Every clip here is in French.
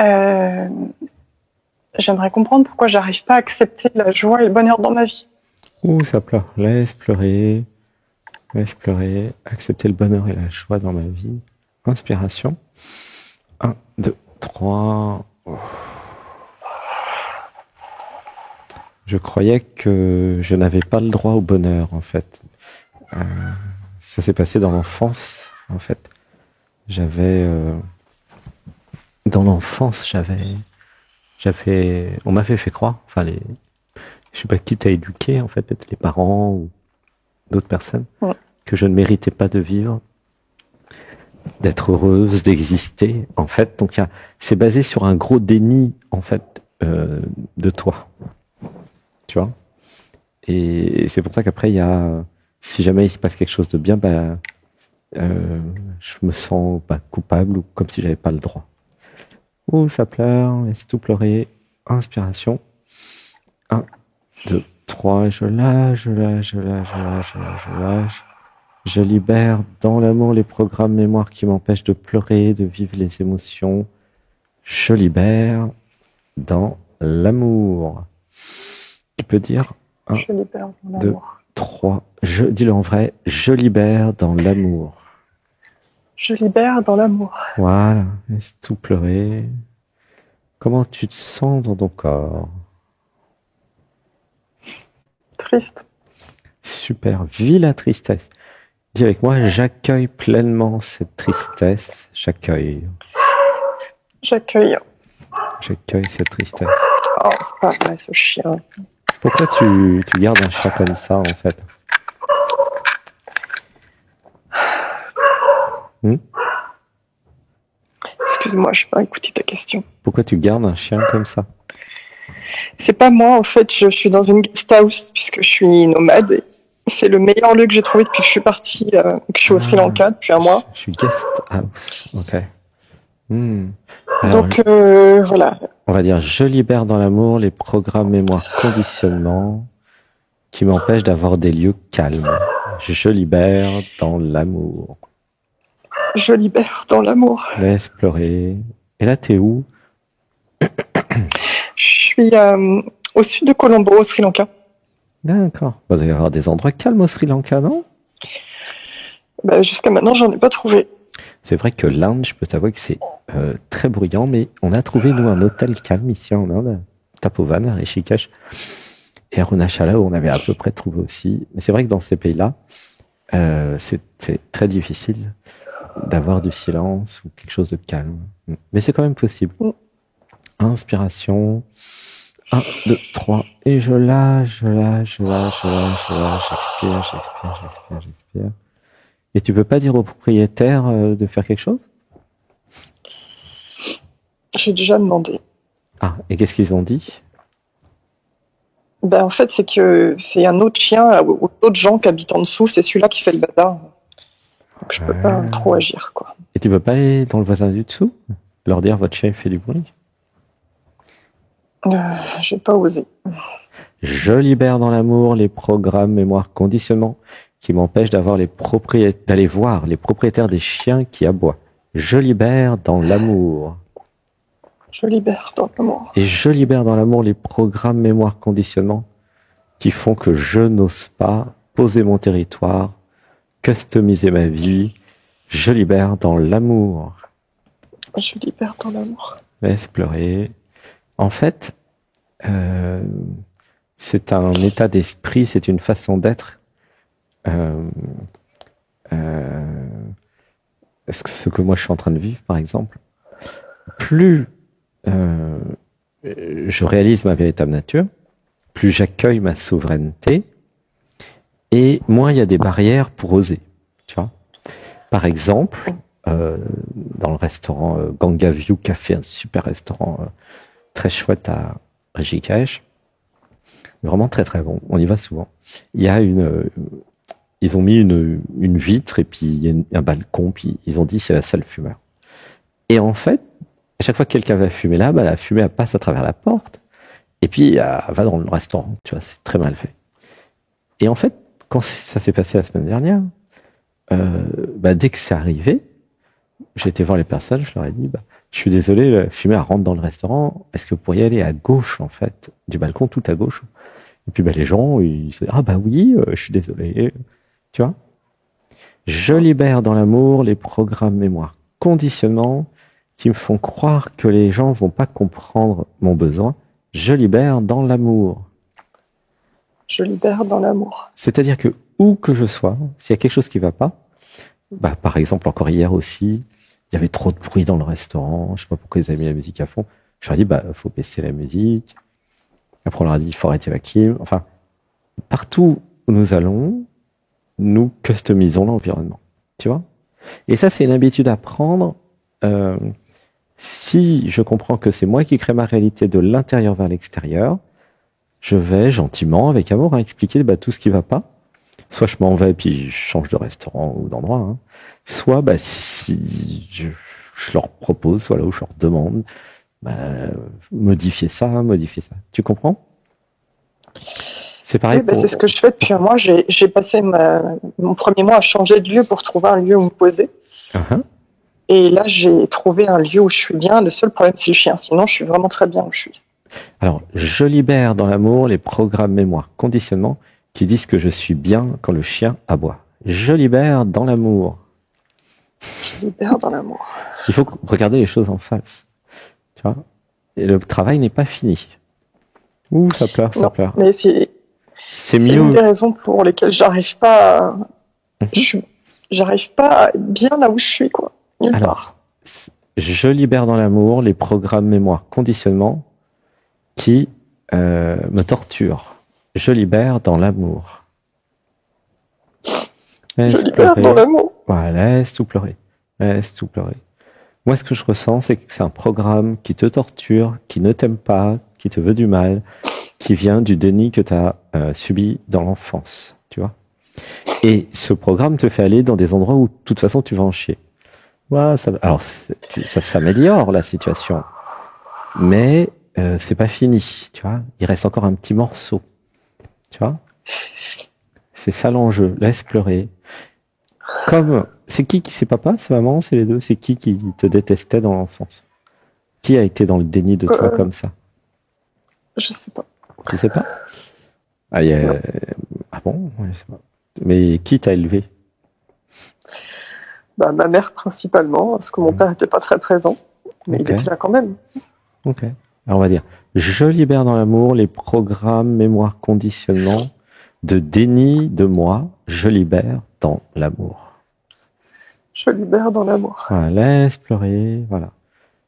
Euh, J'aimerais comprendre pourquoi j'arrive pas à accepter la joie et le bonheur dans ma vie. Ouh, ça pleure. Laisse pleurer, accepter le bonheur et la joie dans ma vie. Inspiration. 1, 2, 3. Je croyais que je n'avais pas le droit au bonheur, en fait. Euh, Ça s'est passé dans l'enfance, en fait. Dans l'enfance, on m'avait fait croire, je sais pas qui t'a éduqué, en fait, peut-être les parents ou d'autres personnes, Ouais. que je ne méritais pas de vivre, d'être heureuse, d'exister, en fait. Donc, c'est basé sur un gros déni, en fait, de toi. Tu vois? Et c'est pour ça qu'après, si jamais il se passe quelque chose de bien, je me sens coupable ou comme si j'avais pas le droit. Ouh, ça pleure, laisse tout pleurer. Inspiration. 1, 2, 3, je lâche, je lâche, je lâche, je lâche, je lâche, je lâche. Je libère dans l'amour les programmes mémoire qui m'empêchent de pleurer, de vivre les émotions. Je libère dans l'amour. Tu peux dire 1, Je libère dans 2, l'amour. 3. Dis-le en vrai, je libère dans l'amour. Je libère dans l'amour. Voilà, laisse tout pleurer. Comment tu te sens dans ton corps? Triste. Super, vis la tristesse. Dis avec moi, j'accueille pleinement cette tristesse. J'accueille J'accueille. cette tristesse. Oh, c'est pas vrai, ce chien. Pourquoi tu gardes un chat comme ça, en fait? Excuse-moi, je n'ai pas écouté ta question. Pourquoi tu gardes un chien comme ça? C'est pas moi, en fait, je suis dans une guest house puisque je suis nomade. C'est le meilleur lieu que j'ai trouvé depuis que je suis partie, que je suis au Sri Lanka depuis un mois. Je suis guest house, ok. Alors, Donc, voilà. on va dire, je libère dans l'amour les programmes mémoire conditionnement qui m'empêchent d'avoir des lieux calmes. Je libère dans l'amour. Je libère dans l'amour. Laisse pleurer. Et là, t'es où? Je suis au sud de Colombo, au Sri Lanka. D'accord. Il doit y avoir des endroits calmes au Sri Lanka, non? Bah, jusqu'à maintenant, j'en ai pas trouvé. C'est vrai que l'Inde, je peux t'avouer que c'est très bruyant, mais on a trouvé, nous, un hôtel calme ici en Inde, Tapovan, à Rishikesh, et à Arunachala, où on avait à peu près trouvé aussi. Mais c'est vrai que dans ces pays-là, c'est très difficile d'avoir du silence ou quelque chose de calme. Mais c'est quand même possible. Inspiration. 1, 2, 3. Et je lâche, je lâche, je lâche, je lâche, je lâche. J'expire, j'expire, j'expire, j'expire. Et tu peux pas dire au propriétaire de faire quelque chose? J'ai déjà demandé. Ah, et qu'est-ce qu'ils ont dit? Ben, en fait, c'est que c'est un autre chien ou d'autres gens qui habitent en dessous, c'est celui-là qui fait le bazar. Donc je peux pas trop agir, quoi. Et tu peux pas aller dans le voisin du dessous? Leur dire votre chien fait du bruit? J'ai pas osé. Je libère dans l'amour les programmes mémoire conditionnement qui m'empêchent d'aller voir les propriétaires des chiens qui aboient. Je libère dans l'amour. Je libère dans l'amour. Et je libère dans l'amour les programmes mémoire conditionnement qui font que je n'ose pas poser mon territoire, customiser ma vie. Je libère dans l'amour. Je libère dans l'amour. Laisse pleurer. En fait, c'est un état d'esprit, c'est une façon d'être. Ce que moi je suis en train de vivre, par exemple, plus je réalise ma véritable nature, plus j'accueille ma souveraineté, et moins il y a des barrières pour oser. Tu vois. Par exemple, dans le restaurant Ganga View Café, un super restaurant très chouette à Rishikesh, vraiment très très bon, on y va souvent. Il y a ils ont mis une vitre et puis il y a un balcon, puis ils ont dit c'est la salle fumeur. Et en fait, à chaque fois que quelqu'un va fumer là, la fumée elle passe à travers la porte et puis elle va dans le restaurant, tu vois, c'est très mal fait. Et en fait, quand ça s'est passé la semaine dernière, dès que c'est arrivé, j'ai été voir les personnes, je leur ai dit, je suis désolé, la fumée elle rentre dans le restaurant. Est-ce que vous pourriez aller à gauche, en fait, du balcon, tout à gauche? Et puis, les gens, ils se disent, ah bah oui, je suis désolé. Tu vois? Je libère dans l'amour les programmes mémoire conditionnement qui me font croire que les gens vont pas comprendre mon besoin. Je libère dans l'amour. Je libère dans l'amour. C'est-à-dire que où que je sois, s'il y a quelque chose qui va pas, par exemple, encore hier aussi, il y avait trop de bruit dans le restaurant. Je sais pas pourquoi ils avaient mis la musique à fond. Je leur ai dit, faut baisser la musique. Après, on leur a dit, il faut arrêter la clim. Enfin, partout où nous allons, nous customisons l'environnement. Tu vois? Et ça, c'est une habitude à prendre. Si je comprends que c'est moi qui crée ma réalité de l'intérieur vers l'extérieur, je vais gentiment, avec amour, expliquer tout ce qui va pas. Soit je m'en vais et puis je change de restaurant ou d'endroit. Hein. Soit si je leur propose, soit là où je leur demande, modifier ça, modifier ça. Tu comprends? C'est pareil. Oui, c'est ce que je fais depuis un mois. J'ai passé mon premier mois à changer de lieu pour trouver un lieu où me poser. Et là, j'ai trouvé un lieu où je suis bien. Le seul problème, c'est le chien. Sinon, je suis vraiment très bien où je suis. Alors, je libère dans l'amour les programmes mémoire conditionnement qui disent que je suis bien quand le chien aboie. Je libère dans l'amour. Je libère dans l'amour. Il faut regarder les choses en face. Tu vois? Et le travail n'est pas fini. Ouh, ça pleure, ça pleure. Mais c'est mieux. C'est une des raisons pour lesquelles j'arrive pas j'arrive pas bien là où je suis, quoi. Nulle part. Je libère dans l'amour les programmes mémoire conditionnement qui me torturent. Je libère dans l'amour. Je libère dans l'amour. Voilà, laisse tout pleurer. Laisse tout pleurer. Moi, ce que je ressens, c'est que c'est un programme qui te torture, qui ne t'aime pas, qui te veut du mal, qui vient du déni que tu as subi dans l'enfance, tu vois. Et ce programme te fait aller dans des endroits où, de toute façon, tu vas en chier. Ouais, ça s'améliore, la situation. Mais c'est pas fini, tu vois. Il reste encore un petit morceau, tu vois. C'est ça l'enjeu. Laisse pleurer. C'est qui c'est papa, c'est maman, c'est les deux. C'est qui te détestait dans l'enfance? Qui a été dans le déni de toi comme ça? Je sais pas. Tu sais pas? Ah bon? Je sais pas. Mais qui t'a élevé? Ma mère principalement, parce que mon père n'était pas très présent, mais il était là quand même. Ok. Alors on va dire, je libère dans l'amour les programmes mémoire conditionnement de déni de moi, je libère dans l'amour. Je libère dans l'amour. Voilà, laisse pleurer, voilà.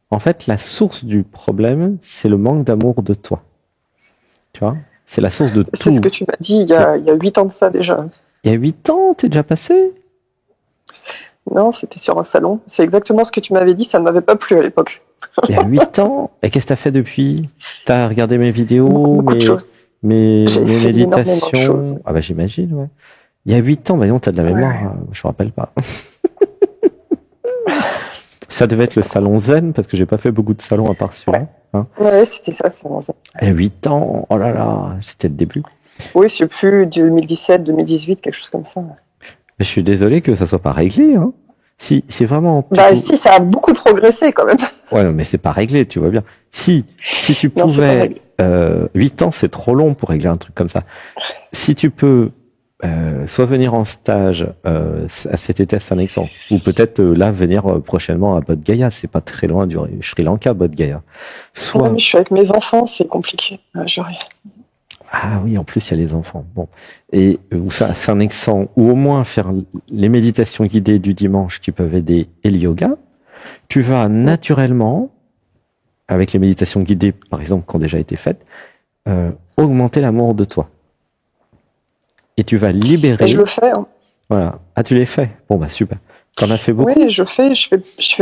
En fait, la source du problème, c'est le manque d'amour de toi. Tu vois? C'est la source de tout. C'est ce que tu m'as dit il y a 8 ans de ça déjà. Il y a 8 ans, t'es déjà passé? Non, c'était sur un salon. C'est exactement ce que tu m'avais dit, ça ne m'avait pas plu à l'époque. Il y a 8 ans? Et qu'est-ce que t'as fait depuis? T'as regardé mes vidéos, mes méditations? Ah j'imagine, ouais. Il y a 8 ans, non, t'as de la mémoire, je me rappelle pas. Ça devait être le salon zen, parce que j'ai pas fait beaucoup de salons à part celui-là. Hein. Ouais, c'était ça, salon zen. Et 8 ans, oh là là, c'était le début. Oui, c'est plus 2017, 2018, quelque chose comme ça. Je suis désolé que ça soit pas réglé, hein. Si vraiment. Si, ça a beaucoup progressé quand même. Ouais, mais c'est pas réglé, tu vois bien. Si tu pouvais, 8 ans, c'est trop long pour régler un truc comme ça. Si tu peux, soit venir en stage à cet été à Saint-Alexandre, ou peut-être là venir prochainement à Bodh Gaya, c'est pas très loin du Sri Lanka, Bodh Gaya. Soit. Mais je suis avec mes enfants, c'est compliqué. Ah oui, en plus il y a les enfants. Bon, et ou ça, Saint-Alexandre, ou au moins faire les méditations guidées du dimanche qui peuvent aider et le yoga. Tu vas naturellement, avec les méditations guidées, par exemple, qui ont déjà été faites, augmenter l'amour de toi. Et tu vas libérer. Et je le fais. Hein. Voilà. Ah, tu les fais. Bon, super. T'en as fait beaucoup. Oui, je fais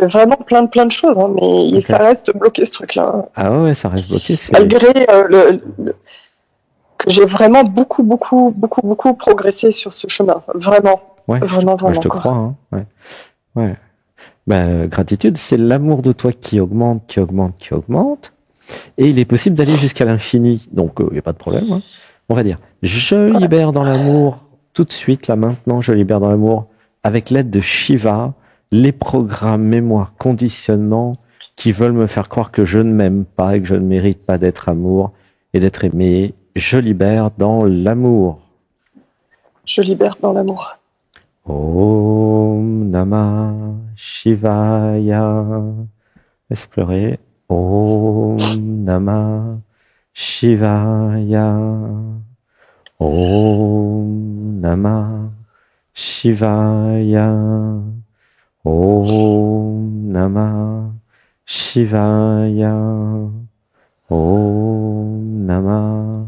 vraiment plein de choses, hein, mais ça reste bloqué ce truc-là. Ah ouais, ça reste bloqué. Malgré que j'ai vraiment beaucoup progressé sur ce chemin. Vraiment. Ouais, vraiment. Je te crois. Hein. Ouais. Gratitude, c'est l'amour de toi qui augmente. Et il est possible d'aller jusqu'à l'infini. Donc, il n'y a pas de problème. Hein. On va dire, je libère dans l'amour, tout de suite, là maintenant, je libère dans l'amour, avec l'aide de Shiva, les programmes mémoire conditionnement qui veulent me faire croire que je ne m'aime pas et que je ne mérite pas d'être amour et d'être aimé. Je libère dans l'amour. Je libère dans l'amour. Om Namah Shivaya. Laisse pleurer. Om Namah Shivaya. Om Namah Shivaya. Om Namah Shivaya. Om Namah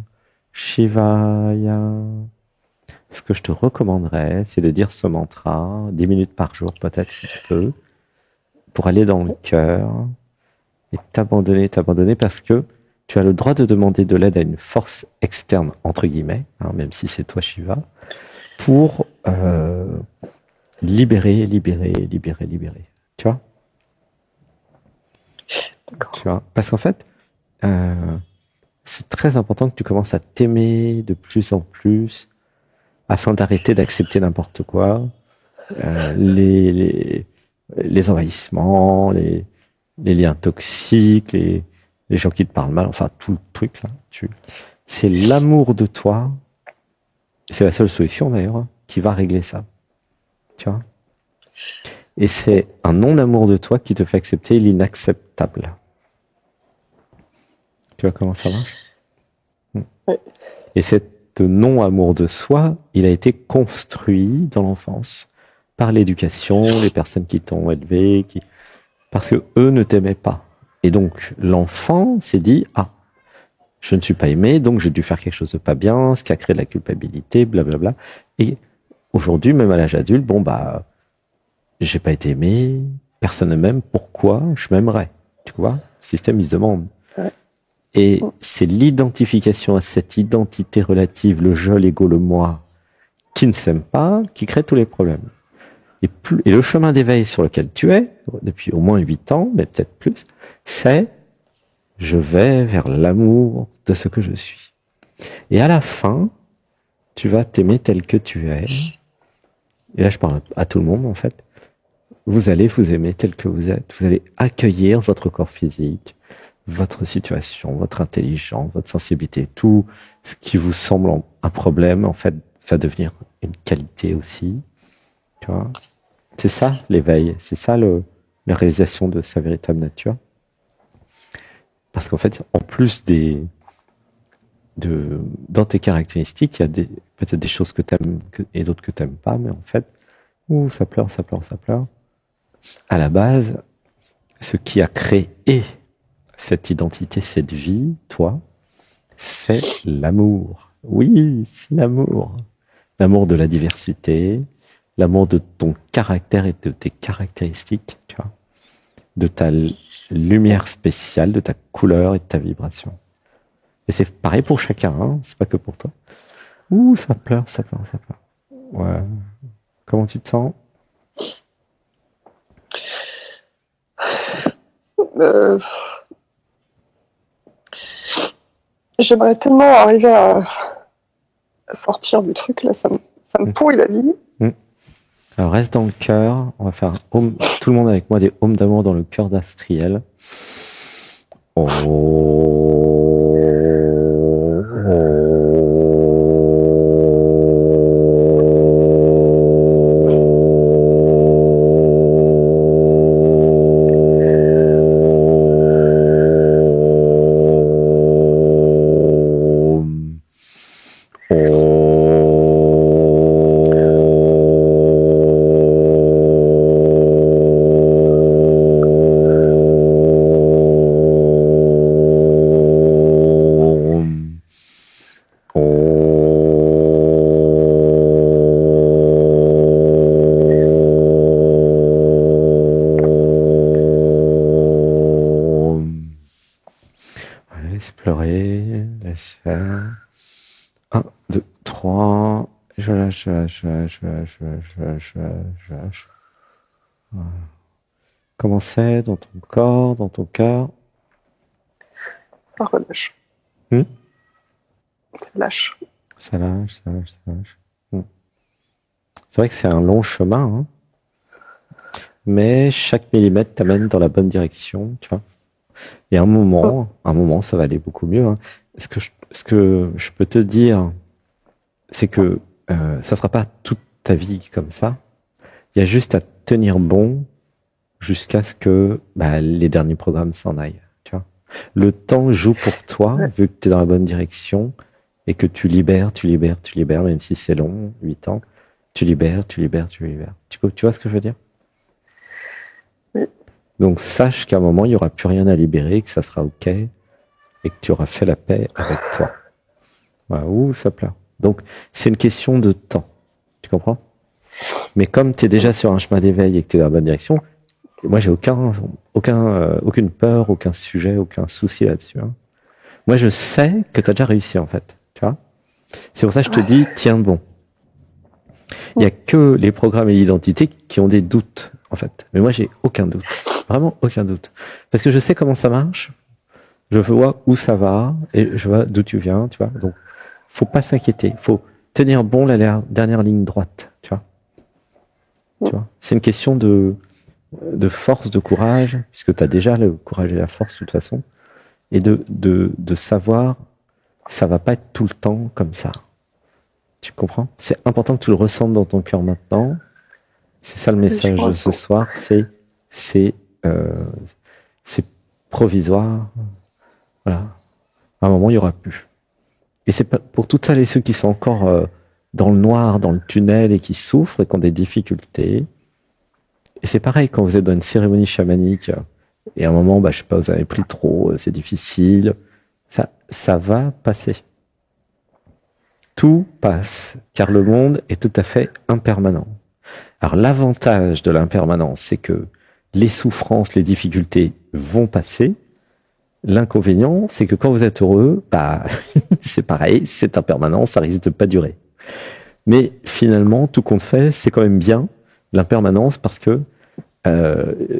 Shivaya. Ce que je te recommanderais, c'est de dire ce mantra 10 minutes par jour, peut-être si tu peux, pour aller dans le cœur et t'abandonner, parce que tu as le droit de demander de l'aide à une force externe, entre guillemets, hein, même si c'est toi Shiva, pour libérer. Tu vois? Tu vois? Parce qu'en fait, c'est très important que tu commences à t'aimer de plus en plus, afin d'arrêter d'accepter n'importe quoi, les envahissements, les liens toxiques, les gens qui te parlent mal, enfin tout le truc là. C'est l'amour de toi, c'est la seule solution d'ailleurs, qui va régler ça. Tu vois? Et c'est un non-amour de toi qui te fait accepter l'inacceptable. Tu vois comment ça marche? Ouais. Et cette non-amour de soi, il a été construit dans l'enfance par l'éducation, les personnes qui t'ont élevé, parce que eux ne t'aimaient pas. Et donc l'enfant s'est dit je ne suis pas aimé, donc j'ai dû faire quelque chose de pas bien, ce qui a créé de la culpabilité, blablabla. Et aujourd'hui, même à l'âge adulte, j'ai pas été aimé, personne ne m'aime, pourquoi je m'aimerais? Tu vois, le système il se demande. Et c'est l'identification à cette identité relative, le je, l'ego, le moi, qui ne s'aime pas, qui crée tous les problèmes. Et le chemin d'éveil sur lequel tu es, depuis au moins 8 ans, mais peut-être plus, c'est je vais vers l'amour de ce que je suis. Et à la fin, tu vas t'aimer tel que tu es. Et là, je parle à tout le monde, en fait. Vous allez vous aimer tel que vous êtes. Vous allez accueillir votre corps physique, votre situation, votre intelligence, votre sensibilité, tout ce qui vous semble un problème, en fait, va devenir une qualité aussi. Tu vois? C'est ça l'éveil, c'est ça la réalisation de sa véritable nature. Parce qu'en fait, en plus dans tes caractéristiques, il y a peut-être des choses que tu aimes et d'autres que tu n'aimes pas, mais en fait, ça pleure. À la base, ce qui a créé cette identité, cette vie, toi, c'est l'amour. Oui, c'est l'amour. L'amour de la diversité, l'amour de ton caractère et de tes caractéristiques, tu vois, de ta lumière spéciale, de ta couleur et de ta vibration. Et c'est pareil pour chacun, hein, c'est pas que pour toi. Ça pleure. Ouais. Comment tu te sens? J'aimerais tellement arriver à sortir du truc, là, ça me pourrit la vie. Alors reste dans le cœur, on va faire tout le monde avec moi des ohms d'amour dans le cœur d'Astriel. Laisse pleurer, laisse faire. 1, 2, 3. Je lâche. Voilà. Comment c'est dans ton corps, dans ton cœur? Ça relâche. Ça lâche. Ça lâche. C'est vrai que c'est un long chemin, hein. mais chaque millimètre t'amène dans la bonne direction, tu vois. Et à un moment, ça va aller beaucoup mieux. Hein. Ce que je peux te dire, c'est que ça sera pas toute ta vie comme ça. Il y a juste à tenir bon jusqu'à ce que les derniers programmes s'en aillent. Tu vois. Le temps joue pour toi, vu que tu es dans la bonne direction, et que tu libères, même si c'est long, 8 ans, tu libères. Tu vois ce que je veux dire? Oui. Donc sache qu'à un moment, il n'y aura plus rien à libérer, que ça sera OK, et que tu auras fait la paix avec toi. Voilà, ouh, ça plaît. Donc c'est une question de temps. Tu comprends? Mais comme tu es déjà sur un chemin d'éveil et que tu es dans la bonne direction, moi j'ai aucune peur, aucun sujet, aucun souci là-dessus. Hein. Moi je sais que tu as déjà réussi en fait. Tu vois? C'est pour ça que je te dis, tiens bon. Il n'y a que les programmes et l'identité qui ont des doutes, en fait. Mais moi, j'ai aucun doute. Vraiment aucun doute. Parce que je sais comment ça marche. Je vois où ça va et je vois d'où tu viens, tu vois. Donc, faut pas s'inquiéter. Faut tenir bon la dernière ligne droite, tu vois. Tu vois. C'est une question de force, de courage, puisque tu as déjà le courage et la force, de toute façon. Et de savoir, ça va pas être tout le temps comme ça. Tu comprends? C'est important que tu le ressentes dans ton cœur maintenant. C'est ça le message de ce soir. C'est provisoire. Voilà. À un moment, il y aura plus. Et c'est pas pour toutes celles et ceux qui sont encore dans le noir, dans le tunnel et qui souffrent et qui ont des difficultés. Et c'est pareil quand vous êtes dans une cérémonie chamanique et à un moment, je sais pas, vous avez pris trop, c'est difficile. Ça va passer. Tout passe, car le monde est tout à fait impermanent. Alors l'avantage de l'impermanence, c'est que les souffrances, les difficultés vont passer. L'inconvénient, c'est que quand vous êtes heureux, c'est pareil, c'est impermanent, ça risque de pas durer. Mais finalement, tout compte fait, c'est quand même bien l'impermanence parce que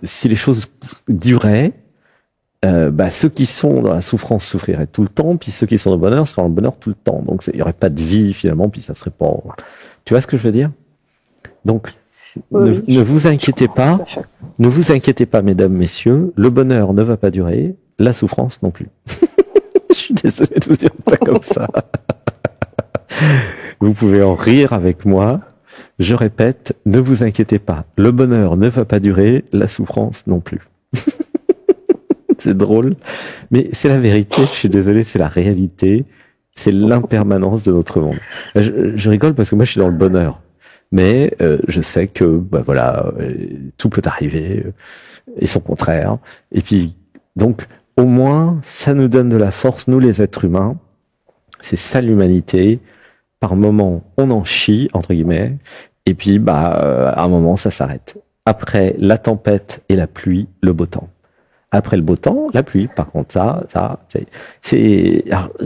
si les choses duraient, ceux qui sont dans la souffrance souffriraient tout le temps, puis ceux qui sont dans le bonheur seraient dans le bonheur tout le temps. Donc il n'y aurait pas de vie finalement, puis ça serait pas. Tu vois ce que je veux dire? Donc ne vous inquiétez pas, ne vous inquiétez pas, mesdames, messieurs. Le bonheur ne va pas durer, la souffrance non plus. Je suis désolé de vous dire pas comme ça. Vous pouvez en rire avec moi. Je répète, ne vous inquiétez pas. Le bonheur ne va pas durer, la souffrance non plus. C'est drôle, mais c'est la vérité, je suis désolé, c'est la réalité, c'est l'impermanence de notre monde. Je rigole parce que moi je suis dans le bonheur, mais je sais que tout peut arriver, et son contraire, et puis donc au moins ça nous donne de la force, nous les êtres humains, c'est ça l'humanité, par moment on en chie, entre guillemets, et puis à un moment ça s'arrête. Après la tempête et la pluie, le beau temps. Après le beau temps, la pluie. Par contre, alors,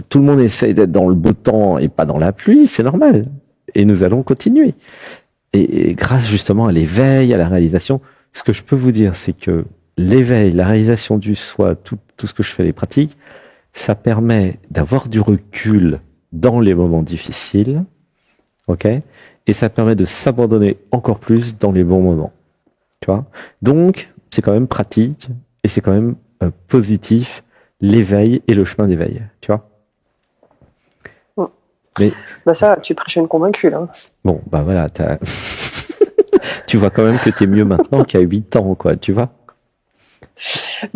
tout le monde essaie d'être dans le beau temps et pas dans la pluie, c'est normal. Et nous allons continuer. Et grâce justement à l'éveil, à la réalisation, ce que je peux vous dire, c'est que l'éveil, la réalisation du soi, tout ce que je fais, les pratiques, ça permet d'avoir du recul dans les moments difficiles, ok? Et ça permet de s'abandonner encore plus dans les bons moments. Tu vois? Donc, c'est quand même pratique. Et c'est quand même positif, l'éveil et le chemin d'éveil, tu vois. Mais ça, tu prêches une convaincue, là. Bon, voilà, tu vois quand même que t'es mieux maintenant qu'il y a 8 ans, quoi, tu vois.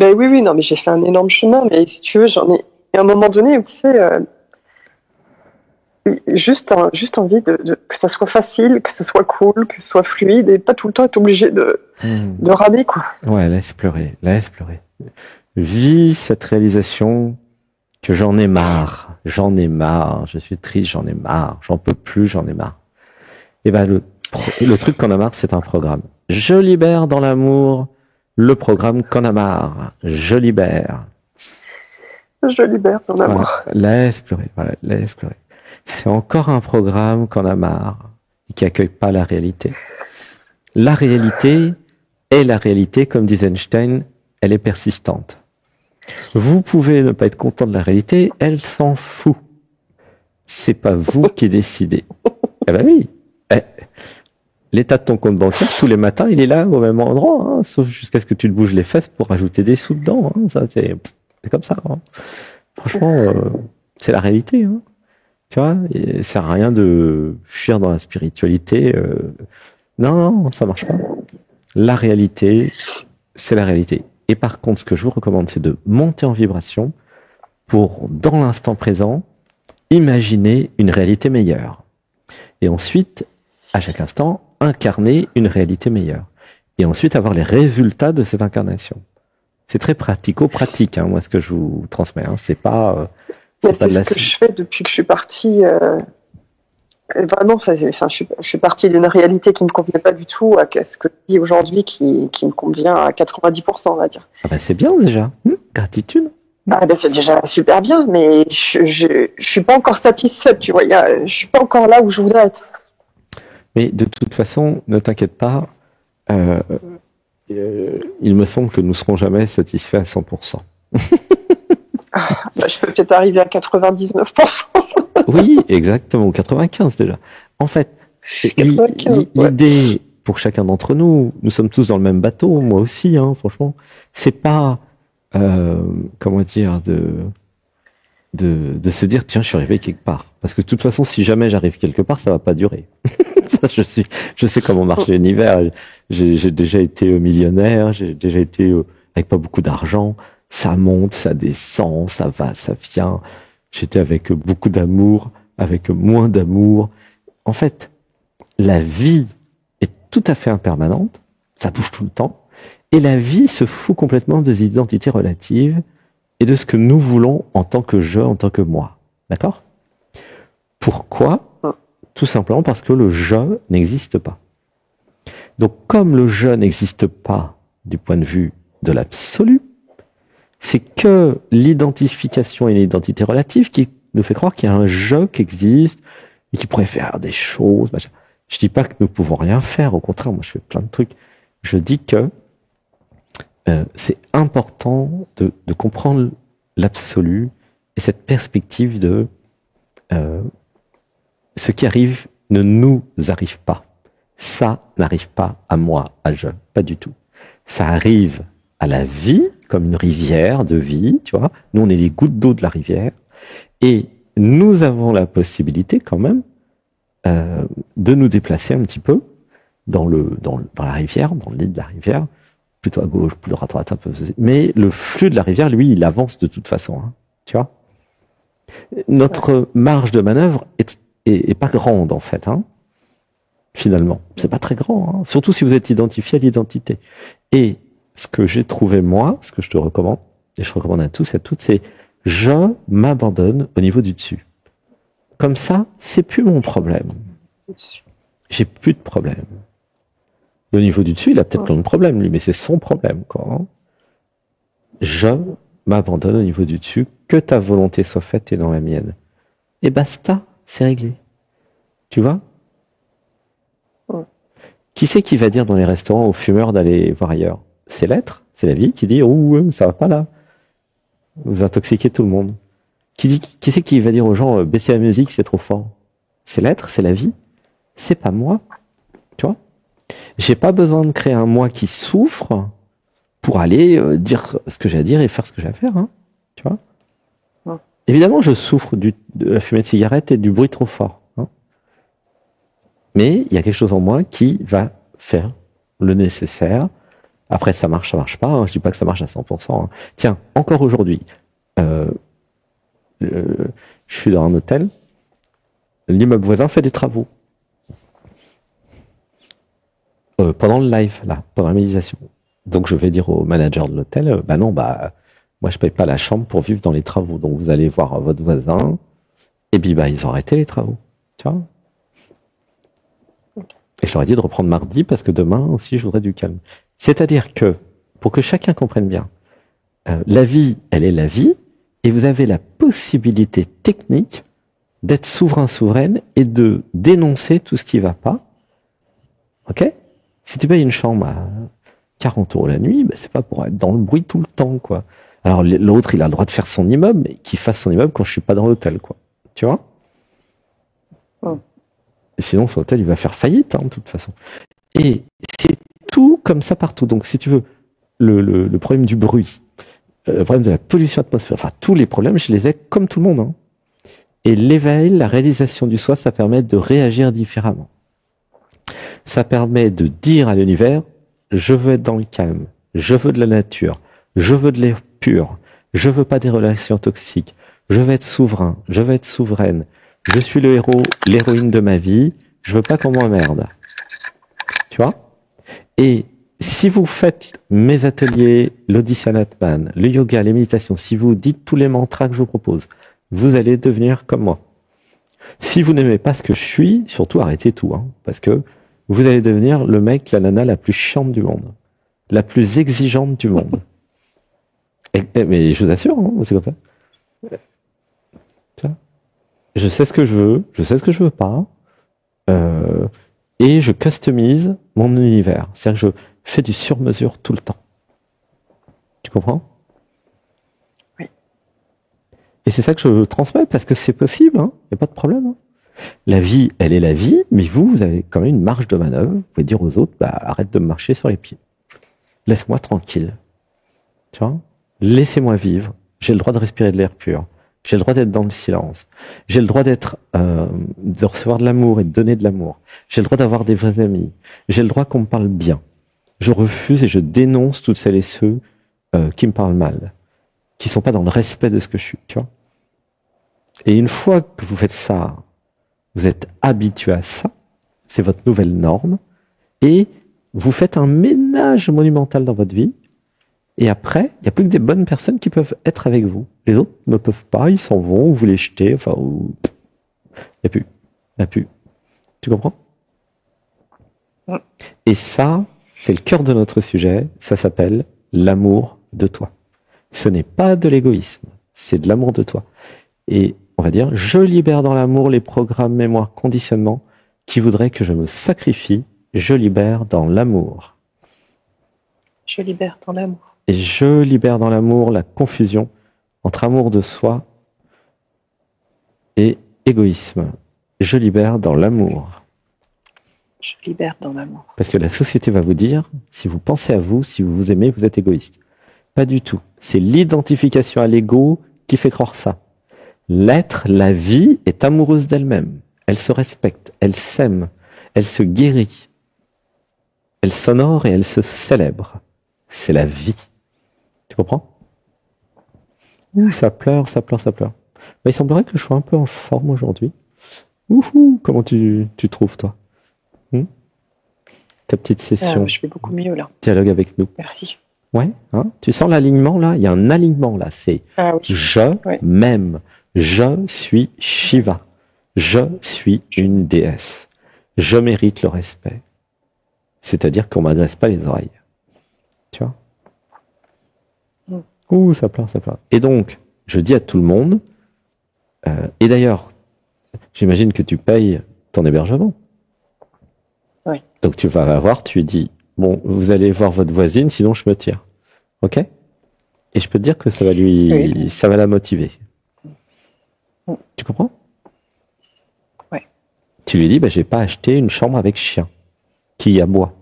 Oui, non, mais j'ai fait un énorme chemin, mais si tu veux, j'en ai... Et à un moment donné, tu sais, juste envie que ça soit facile, que ce soit cool, que ce soit fluide, et pas tout le temps être obligé de ramer, quoi. Ouais, laisse pleurer. Vis cette réalisation que j'en ai marre, je suis triste, j'en ai marre, j'en peux plus, j'en ai marre. Et le truc qu'on a marre, c'est un programme. Je libère dans l'amour le programme qu'on a marre. Je libère. Je libère dans l'amour. Laisse pleurer. C'est encore un programme qu'on a marre et qui accueille pas la réalité. La réalité est la réalité, comme disait Einstein, elle est persistante. Vous pouvez ne pas être content de la réalité, elle s'en fout. C'est pas vous qui décidez. Eh ben oui. l'état de ton compte bancaire, tous les matins, il est là au même endroit, hein, sauf jusqu'à ce que tu te bouges les fesses pour rajouter des sous dedans. Hein, ça, c'est comme ça. Hein. Franchement, c'est la réalité. Hein. Tu vois, ça sert à rien de fuir dans la spiritualité. Non, ça marche pas. La réalité, c'est la réalité. Et par contre, ce que je vous recommande, c'est de monter en vibration pour, dans l'instant présent, imaginer une réalité meilleure. Et ensuite, à chaque instant, incarner une réalité meilleure. Et ensuite, avoir les résultats de cette incarnation. C'est très pratico-pratique, hein, moi, ce que je vous transmets. Hein. C'est pas... c'est ce que je fais depuis que je suis partie. Vraiment, je suis partie d'une réalité qui ne me convenait pas du tout à ce que je vis aujourd'hui qui me convient à 90%, on va dire. Ah ben c'est bien déjà. Gratitude. Ah ben c'est déjà super bien, mais je suis pas encore satisfaite, tu vois. Je suis pas encore là où je voudrais être. Mais de toute façon, ne t'inquiète pas. Il me semble que nous serons jamais satisfaits à 100%. Je peux peut-être arriver à 99%. Oui, exactement, 95 déjà. En fait, l'idée pour chacun d'entre nous, nous sommes tous dans le même bateau, moi aussi, hein, franchement, c'est pas, comment dire, de se dire, tiens, je suis arrivé quelque part. Parce que de toute façon, si jamais j'arrive quelque part, ça va pas durer. Ça, je sais comment marche l'univers. J'ai déjà été millionnaire, j'ai déjà été avec pas beaucoup d'argent. Ça monte, ça descend, ça va, ça vient. J'étais avec beaucoup d'amour, avec moins d'amour. En fait, la vie est tout à fait impermanente, ça bouge tout le temps, et la vie se fout complètement des identités relatives et de ce que nous voulons en tant que je, en tant que moi. D'accord ? Pourquoi ? Tout simplement parce que le je n'existe pas. Donc, comme le je n'existe pas du point de vue de l'absolu, c'est que l'identification et l'identité relative qui nous fait croire qu'il y a un je qui existe et qui pourrait faire des choses. Je dis pas que nous pouvons rien faire, au contraire, moi je fais plein de trucs. Je dis que c'est important de comprendre l'absolu et cette perspective de ce qui arrive ne nous arrive pas. Ça n'arrive pas à moi, à je, pas du tout. Ça arrive à la vie, comme une rivière de vie, tu vois. Nous, on est les gouttes d'eau de la rivière. Et nous avons la possibilité, quand même, de nous déplacer un petit peu dans la rivière, dans le lit de la rivière, plutôt à gauche, plutôt à droite, un peu. Mais le flux de la rivière, lui, il avance de toute façon, hein, tu vois. Notre marge de manœuvre est pas grande, en fait, hein, finalement. C'est pas très grand, hein, surtout si vous êtes identifié à l'identité. Et ce que j'ai trouvé, moi, ce que je te recommande, et je recommande à tous et à toutes, c'est je m'abandonne au niveau du dessus. Comme ça, c'est plus mon problème. J'ai plus de problème. Le niveau du dessus, il a peut-être plein de problèmes, lui, mais c'est son problème, quoi. Hein. Je m'abandonne au niveau du dessus, que ta volonté soit faite et non la mienne. Et basta, c'est réglé. Tu vois ? Qui c'est qui va dire dans les restaurants aux fumeurs d'aller voir ailleurs ? C'est l'être, c'est la vie qui dit « Oh, ça va pas là ». Vous intoxiquez tout le monde. Qui c'est qui va dire aux gens « Baissez la musique, c'est trop fort ». C'est l'être, c'est la vie. C'est pas moi. Tu vois ? J'ai pas besoin de créer un moi qui souffre pour aller dire ce que j'ai à dire et faire ce que j'ai à faire. Hein, tu vois ? Évidemment, je souffre de la fumée de cigarette et du bruit trop fort. Hein, mais il y a quelque chose en moi qui va faire le nécessaire. Après, ça marche pas. Hein, je dis pas que ça marche à 100%. Hein. Tiens, encore aujourd'hui, je suis dans un hôtel. L'immeuble voisin fait des travaux. Pendant le live, là, pendant la méditation. Donc, je vais dire au manager de l'hôtel, moi, je paye pas la chambre pour vivre dans les travaux. Donc, vous allez voir votre voisin. Et puis, ils ont arrêté les travaux. Tu vois ? Et je leur ai dit de reprendre mardi parce que demain aussi, je voudrais du calme. C'est-à-dire que, pour que chacun comprenne bien, la vie, elle est la vie, et vous avez la possibilité technique d'être souveraine et de dénoncer tout ce qui va pas. Ok ? Si tu payes une chambre à 40 € la nuit, c'est pas pour être dans le bruit tout le temps, quoi. Alors l'autre, il a le droit de faire son immeuble, mais qu'il fasse son immeuble quand je suis pas dans l'hôtel, quoi. Tu vois ? Sinon, son hôtel, il va faire faillite, hein, de toute façon. Et c'est tout comme ça partout. Donc, si tu veux, le problème du bruit, le problème de la pollution atmosphérique, enfin, tous les problèmes, je les ai comme tout le monde. Hein. Et l'éveil, la réalisation du soi, ça permet de réagir différemment. Ça permet de dire à l'univers, je veux être dans le calme, je veux de la nature, je veux de l'air pur, je veux pas des relations toxiques, je veux être souverain, je veux être souveraine, je suis le héros, l'héroïne de ma vie, je veux pas qu'on m'emmerde. Tu vois? Et si vous faites mes ateliers, l'Odyssée Atman, le yoga, les méditations, si vous dites tous les mantras que je vous propose, vous allez devenir comme moi. Si vous n'aimez pas ce que je suis, surtout arrêtez tout, hein, parce que vous allez devenir le mec, la nana la plus chiante du monde, la plus exigeante du monde. Mais je vous assure, hein, c'est comme ça. Tu vois, je sais ce que je veux, je sais ce que je veux pas, et je customise mon univers. C'est-à-dire que je fais du sur-mesure tout le temps. Tu comprends? Oui. Et c'est ça que je transmets, parce que c'est possible, hein, y a pas de problème. Hein. La vie, elle est la vie, mais vous avez quand même une marge de manœuvre. Vous pouvez dire aux autres, bah, arrête de me marcher sur les pieds. Laisse-moi tranquille. Tu vois? Laissez-moi vivre. J'ai le droit de respirer de l'air pur. J'ai le droit d'être dans le silence. J'ai le droit de recevoir de l'amour et de donner de l'amour. J'ai le droit d'avoir des vrais amis. J'ai le droit qu'on me parle bien. Je refuse et je dénonce toutes celles et ceux qui me parlent mal, qui sont pas dans le respect de ce que je suis. Tu vois? Et une fois que vous faites ça, vous êtes habitué à ça, c'est votre nouvelle norme, et vous faites un ménage monumental dans votre vie, et après, il n'y a plus que des bonnes personnes qui peuvent être avec vous. Les autres ne peuvent pas, ils s'en vont, vous les jetez, enfin, il n'y a plus. Il n'y a plus. Tu comprends? Et ça, c'est le cœur de notre sujet, ça s'appelle l'amour de toi. Ce n'est pas de l'égoïsme, c'est de l'amour de toi. Et on va dire, je libère dans l'amour les programmes, mémoire, conditionnements qui voudraient que je me sacrifie, je libère dans l'amour. Je libère dans l'amour. Et je libère dans l'amour la confusion entre amour de soi et égoïsme. Je libère dans l'amour. Je libère dans l'amour. Parce que la société va vous dire, si vous pensez à vous, si vous vous aimez, vous êtes égoïste. Pas du tout. C'est l'identification à l'ego qui fait croire ça. L'être, la vie, est amoureuse d'elle-même. Elle se respecte, elle s'aime, elle se guérit. Elle s'honore et elle se célèbre. C'est la vie. Tu comprends? Ouh, ça pleure, ça pleure, ça pleure. Mais il semblerait que je sois un peu en forme aujourd'hui. Ouhou, comment tu trouves, toi? Ta petite session. Je vais beaucoup mieux, là. Dialogue avec nous. Merci. Ouais, hein, tu sens l'alignement, là? Il y a un alignement, là. C'est oui. Je m'aime. Je suis Shiva. Je suis une déesse. Je mérite le respect. C'est-à-dire qu'on ne m'agresse pas les oreilles. Tu vois? Ouh, ça pleure, ça pleure. Et donc, je dis à tout le monde, et d'ailleurs, j'imagine que tu payes ton hébergement. Oui. Donc tu vas voir, tu lui dis, bon, vous allez voir votre voisine, sinon je me tire. Ok? Et je peux te dire que ça va ça va la motiver. Tu comprends? Oui. Tu lui dis, bah, j'ai pas acheté une chambre avec chien qui aboie.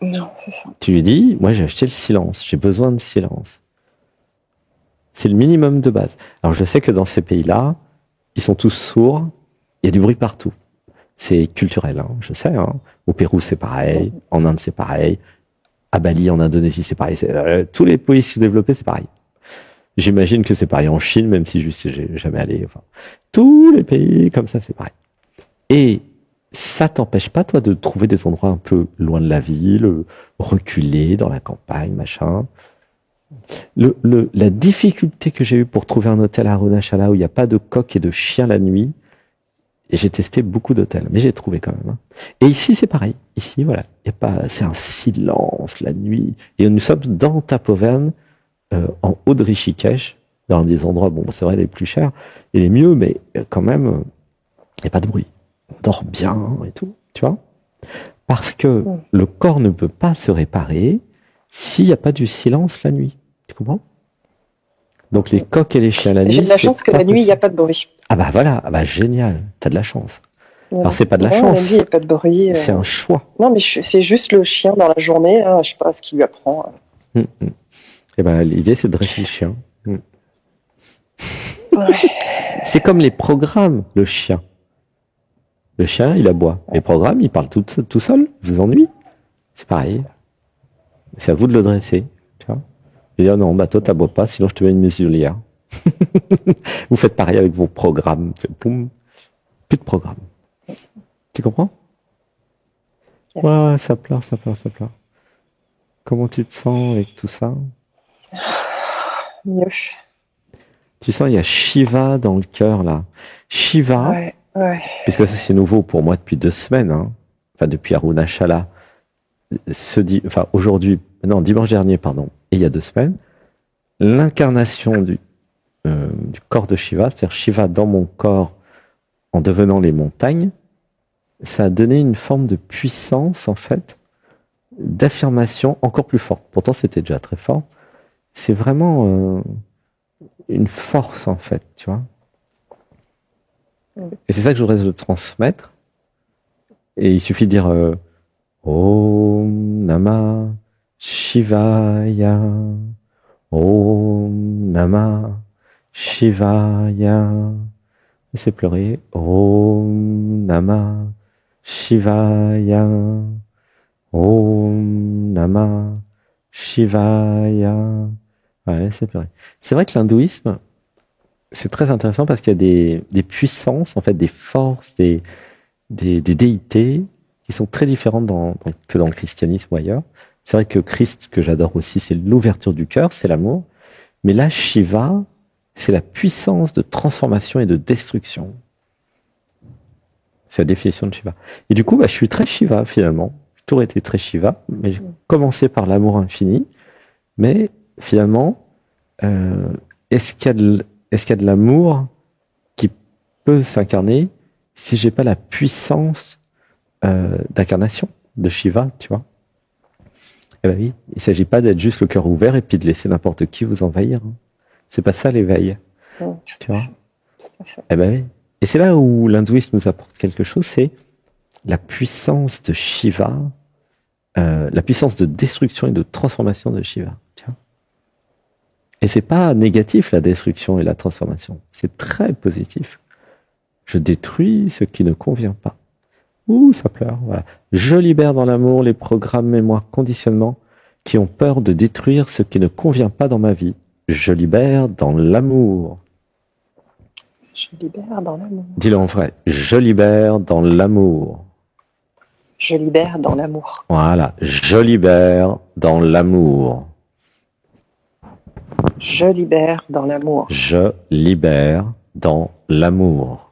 Non, c'est ça. Tu lui dis, moi j'ai acheté le silence, j'ai besoin de silence. C'est le minimum de base. Alors je sais que dans ces pays-là, ils sont tous sourds, il y a du bruit partout. C'est culturel, hein, je sais. Hein. Au Pérou c'est pareil, en Inde c'est pareil, à Bali, en Indonésie c'est pareil. Tous les pays sous-développés c'est pareil. J'imagine que c'est pareil en Chine, même si je suis jamais allé. Enfin, tous les pays comme ça c'est pareil. Et ça t'empêche pas, toi, de trouver des endroits un peu loin de la ville, reculés, dans la campagne, machin. La difficulté que j'ai eue pour trouver un hôtel à Arunachala où il n'y a pas de coq et de chien la nuit, et j'ai testé beaucoup d'hôtels, mais j'ai trouvé quand même. Hein. Et ici, c'est pareil. Ici, voilà, y a pas, c'est un silence la nuit. Et nous sommes dans Tapovan, en haut de Rishikesh, dans des endroits, bon, c'est vrai, les plus chers et les mieux, mais quand même, il n'y a pas de bruit. On dort bien et tout, tu vois. Parce que le corps ne peut pas se réparer s'il n'y a pas du silence la nuit. Tu comprends? Donc les coqs et les chiens la nuit. J'ai de la chance que la nuit, il n'y a pas de bruit. Ah bah voilà, ah bah génial, t'as de la chance. Alors c'est pas de la Ouais, chance, il n'y a pas de bruit. c'est un choix. Non, mais c'est juste le chien dans la journée, là, je sais pas ce qu'il lui apprend. Et ben l'idée c'est de dresser le chien. Ouais. C'est comme les programmes, le chien. Le chien, il aboie. Les programmes, il parle tout seul, il vous ennuie. C'est pareil. C'est à vous de le dresser. Tu vois, et dire non, bah toi t'aboies pas, sinon je te mets une muselière. Vous faites pareil avec vos programmes. Boum. Plus de programme. Tu comprends? Yes. Ouais, ça pleure, ça pleure, ça pleure. Comment tu te sens avec tout ça? Mieux. Tu sens, il y a Shiva dans le cœur, là. Shiva, ouais. puisque ça c'est nouveau pour moi depuis 2 semaines, hein. Enfin depuis Arunachala, aujourd'hui, non, dimanche dernier, pardon, et il y a 2 semaines, l'incarnation du corps de Shiva, c'est-à-dire Shiva dans mon corps en devenant les montagnes, ça a donné une forme de puissance, en fait, d'affirmation encore plus forte. Pourtant, c'était déjà très fort. C'est vraiment une force, en fait, tu vois. Et c'est ça que je voudrais te transmettre. Et il suffit de dire Om Namah Shivaya, Om Namah Shivaya. C'est pleurer. Om Namah Shivaya, Om Namah Shivaya. Ouais, c'est pleurer. C'est vrai que l'hindouisme, c'est très intéressant parce qu'il y a des puissances, en fait, des forces, des déités qui sont très différentes que dans le christianisme ou ailleurs. C'est vrai que Christ, que j'adore aussi, c'est l'ouverture du cœur, c'est l'amour. Mais là, Shiva, c'est la puissance de transformation et de destruction. C'est la définition de Shiva. Et du coup, je suis très Shiva finalement. J'ai toujours été très Shiva, mais j'ai commencé par l'amour infini. Mais finalement, est-ce qu'il y a de l'amour qui peut s'incarner si j'ai pas la puissance d'incarnation de Shiva, tu vois? Eh ben oui, il s'agit pas d'être juste le cœur ouvert et puis de laisser n'importe qui vous envahir. Hein. C'est pas ça l'éveil, tu vois? Eh ben oui. Et c'est là où l'hindouisme nous apporte quelque chose, c'est la puissance de Shiva, la puissance de destruction et de transformation de Shiva. Tu vois? Et c'est pas négatif la destruction et la transformation, c'est très positif. Je détruis ce qui ne convient pas. Ouh, ça pleure. Voilà. Je libère dans l'amour les programmes, mémoires, conditionnements qui ont peur de détruire ce qui ne convient pas dans ma vie. Je libère dans l'amour. Je libère dans l'amour. Dis-le en vrai. Je libère dans l'amour. Je libère dans l'amour. Voilà. Je libère dans l'amour. Je libère dans l'amour. Je libère dans l'amour.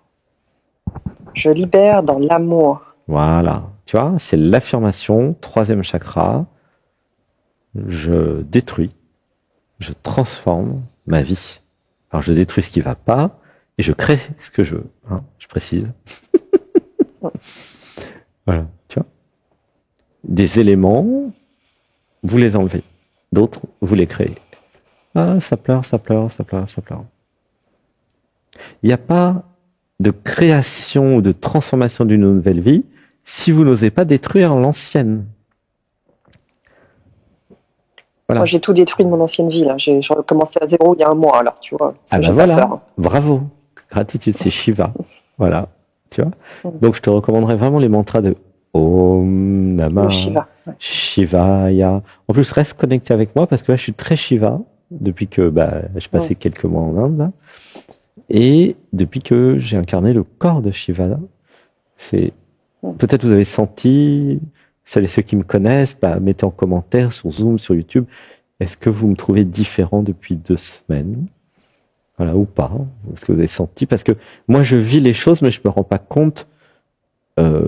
Je libère dans l'amour. Voilà. Tu vois, c'est l'affirmation, 3e chakra. Je détruis, je transforme ma vie. Alors je détruis ce qui va pas et je crée ce que je veux. Hein, je précise. Voilà, tu vois. Des éléments, vous les enlevez. D'autres, vous les créez. Ah, ça pleure, ça pleure, ça pleure, ça pleure. Il n'y a pas de création ou de transformation d'une nouvelle vie si vous n'osez pas détruire l'ancienne. Voilà. Moi, j'ai tout détruit de mon ancienne vie. Là. J'ai recommencé à zéro il y a un mois, alors tu vois. Ah ben voilà, bravo. Gratitude, c'est Shiva. Voilà, tu vois. Donc je te recommanderais vraiment les mantras de Om Namah Shivaya. En plus, reste connecté avec moi parce que là, je suis très Shiva depuis que j'ai passé quelques mois en Inde. Là. Et depuis que j'ai incarné le corps de Shiva, c'est peut-être vous avez senti, celles et ceux qui me connaissent, mettez en commentaire sur Zoom, sur YouTube, est-ce que vous me trouvez différent depuis 2 semaines? Voilà, ou pas? Est-ce que vous avez senti? Parce que moi, je vis les choses, mais je me rends pas compte,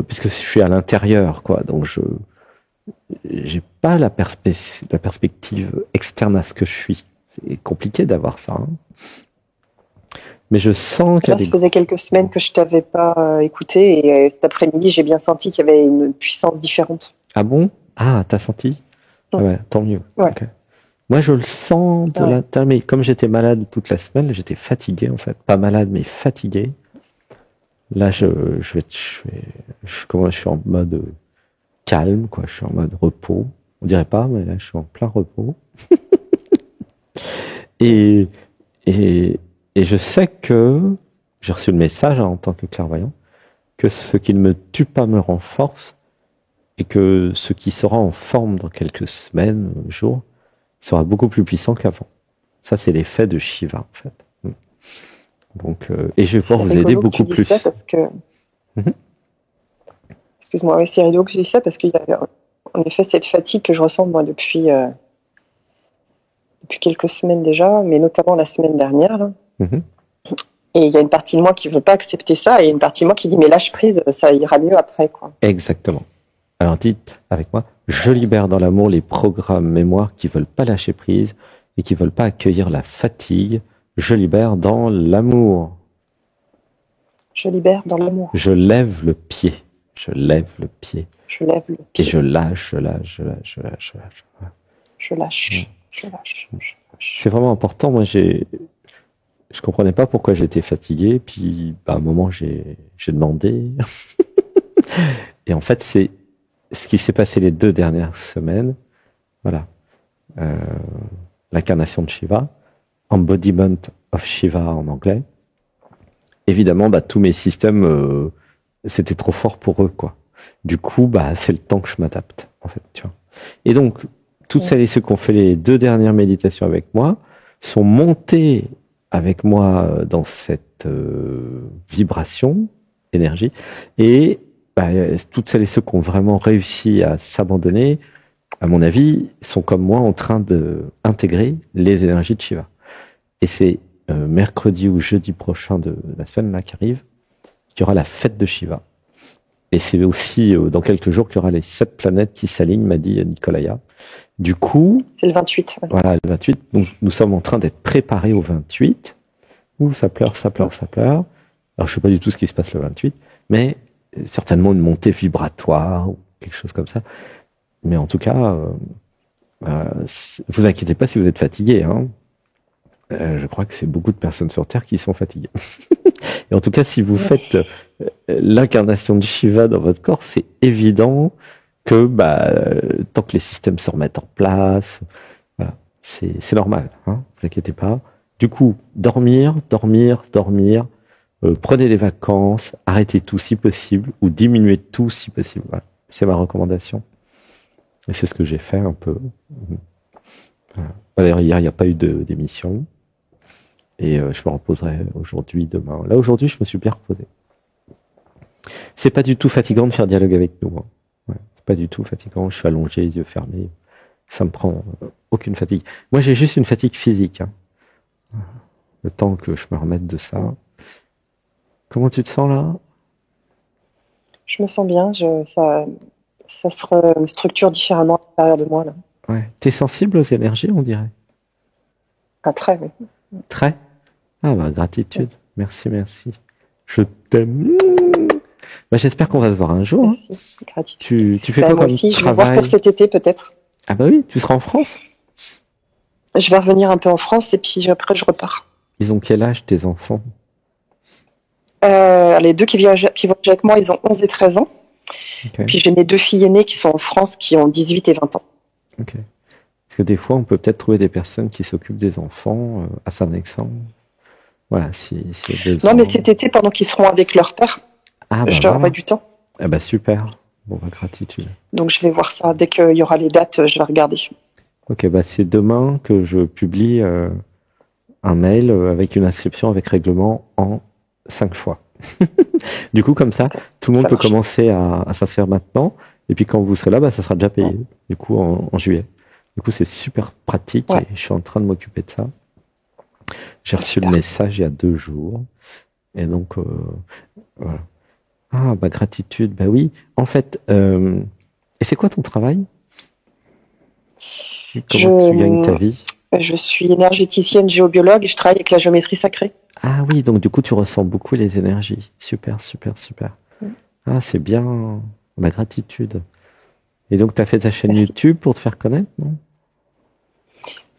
puisque je suis à l'intérieur, quoi. Donc, j'ai pas la perspective externe à ce que je suis. C'est compliqué d'avoir ça. Hein. Mais je sens qu'il y a ça faisait quelques semaines que je t'avais pas écouté et cet après-midi, j'ai bien senti qu'il y avait une puissance différente. Ah bon? Ah, t'as senti? Ah ouais, tant mieux. Ouais. Okay. Moi, je le sens de l'intérieur, mais comme j'étais malade toute la semaine, j'étais fatigué en fait. Pas malade, mais fatigué. Là, je suis en mode calme, quoi. Je suis en mode repos. On dirait pas, mais là, je suis en plein repos. Et, et, et je sais que j'ai reçu le message en tant que clairvoyant que ce qui ne me tue pas me renforce et que ce qui sera en forme dans quelques semaines, jours, sera beaucoup plus puissant qu'avant. Ça, c'est l'effet de Shiva, en fait. Donc, et je vais pouvoir vous aider beaucoup plus. Ça parce que... Excuse-moi, c'est rigolo que je dis ça parce qu'il y a en effet cette fatigue que je ressens moi depuis quelques semaines déjà, mais notamment la semaine dernière. Là. Et il y a une partie de moi qui ne veut pas accepter ça et une partie de moi qui dit mais lâche prise, ça ira mieux après. Quoi. Exactement. Alors dites avec moi, je libère dans l'amour les programmes mémoire qui ne veulent pas lâcher prise et qui ne veulent pas accueillir la fatigue. Je libère dans l'amour. Je libère dans l'amour. Je lève le pied. Je lève le pied. Je lève le pied. Et je lâche, je lâche, je lâche, je lâche, je lâche. Je lâche, je lâche. C'est vraiment important. Moi, je comprenais pas pourquoi j'étais fatigué. Puis, à un moment, j'ai demandé. Et en fait, c'est ce qui s'est passé les 2 dernières semaines. Voilà. L'incarnation de Shiva. Embodiment of Shiva en anglais. Évidemment, tous mes systèmes, c'était trop fort pour eux, quoi. Du coup, c'est le temps que je m'adapte, en fait, tu vois. Et donc, toutes celles et ceux qui ont fait les 2 dernières méditations avec moi sont montés avec moi dans cette vibration, énergie, et toutes celles et ceux qui ont vraiment réussi à s'abandonner, à mon avis, sont comme moi en train d'intégrer les énergies de Shiva. Et c'est mercredi ou jeudi prochain de la semaine là qui arrive, qu'il y aura la fête de Shiva. Et c'est aussi dans quelques jours qu'il y aura les 7 planètes qui s'alignent, m'a dit Nicolaya. Du coup... C'est le 28. Ouais. Voilà, le 28. Donc, nous sommes en train d'être préparés au 28. Ouh, ça pleure, ça pleure, ça pleure. Alors, je sais pas du tout ce qui se passe le 28, mais certainement une montée vibratoire ou quelque chose comme ça. Mais en tout cas, vous inquiétez pas si vous êtes fatigué, hein. Je crois que c'est beaucoup de personnes sur Terre qui sont fatiguées. Et en tout cas, si vous faites l'incarnation de Shiva dans votre corps, c'est évident que tant que les systèmes se remettent en place, voilà, c'est normal, hein, vous inquiétez pas. Du coup, dormir, prenez des vacances, arrêtez tout si possible, ou diminuez tout si possible. Voilà. C'est ma recommandation. Et c'est ce que j'ai fait un peu. Voilà. D'ailleurs, hier, il n'y a pas eu d'émission. Et je me reposerai aujourd'hui, demain. Là, aujourd'hui, je me suis bien reposé. C'est pas du tout fatigant de faire dialogue avec nous. Hein. Ouais, c'est pas du tout fatigant. Je suis allongé, les yeux fermés. Ça me prend aucune fatigue. Moi, j'ai juste une fatigue physique. Hein. Le temps que je me remette de ça. Comment tu te sens là? Je me sens bien. Ça se structure différemment à l'intérieur de moi. Là. Ouais. T'es sensible aux énergies, on dirait? Ah, très, oui. Très? Ah gratitude. Oui. Merci, merci. Je t'aime. J'espère qu'on va se voir un jour. Hein. Gratitude. Tu fais quoi comme aussi, travail? Je vais voir pour cet été peut-être. Ah oui, tu seras en France? Je vais revenir un peu en France et puis après je repars. Ils ont quel âge tes enfants? Les 2 qui voyagent avec moi, ils ont 11 et 13 ans. Okay. Puis j'ai mes 2 filles aînées qui sont en France qui ont 18 et 20 ans. Ok. Parce que des fois, on peut peut-être trouver des personnes qui s'occupent des enfants à Saint-Alexandre. Voilà, si non, mais cet été, pendant qu'ils seront avec leur père, je leur aurai du temps. Ah super. Bon, gratitude. Donc je vais voir ça. Dès qu'il y aura les dates, je vais regarder. Ok, c'est demain que je publie un mail avec une inscription avec règlement en 5 fois. Du coup, comme ça, tout le monde peut commencer à s'inscrire maintenant. Et puis quand vous serez là, ça sera déjà payé. Du coup, en juillet. Du coup, c'est super pratique et je suis en train de m'occuper de ça. J'ai reçu le message il y a 2 jours. Et donc, voilà. Ah, gratitude, oui. En fait, et c'est quoi ton travail? Comment tu gagnes ta vie? Je suis énergéticienne géobiologue et je travaille avec la géométrie sacrée. Ah oui, donc du coup, tu ressens beaucoup les énergies. Super, super, super. Ah, c'est bien. Gratitude. Et donc, tu as fait ta chaîne YouTube pour te faire connaître, non?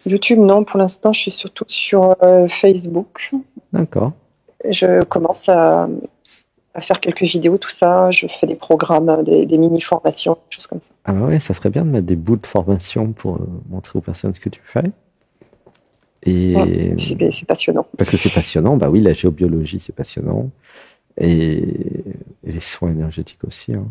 YouTube, non. Pour l'instant, je suis surtout sur Facebook. D'accord. Je commence à à faire quelques vidéos, tout ça. Je fais des programmes, des mini-formations, des choses comme ça. Ah ouais, ça serait bien de mettre des bouts de formation pour montrer aux personnes ce que tu fais. Et c'est passionnant. Parce que c'est passionnant, bah oui, la géobiologie, c'est passionnant. Et les soins énergétiques aussi. Hein.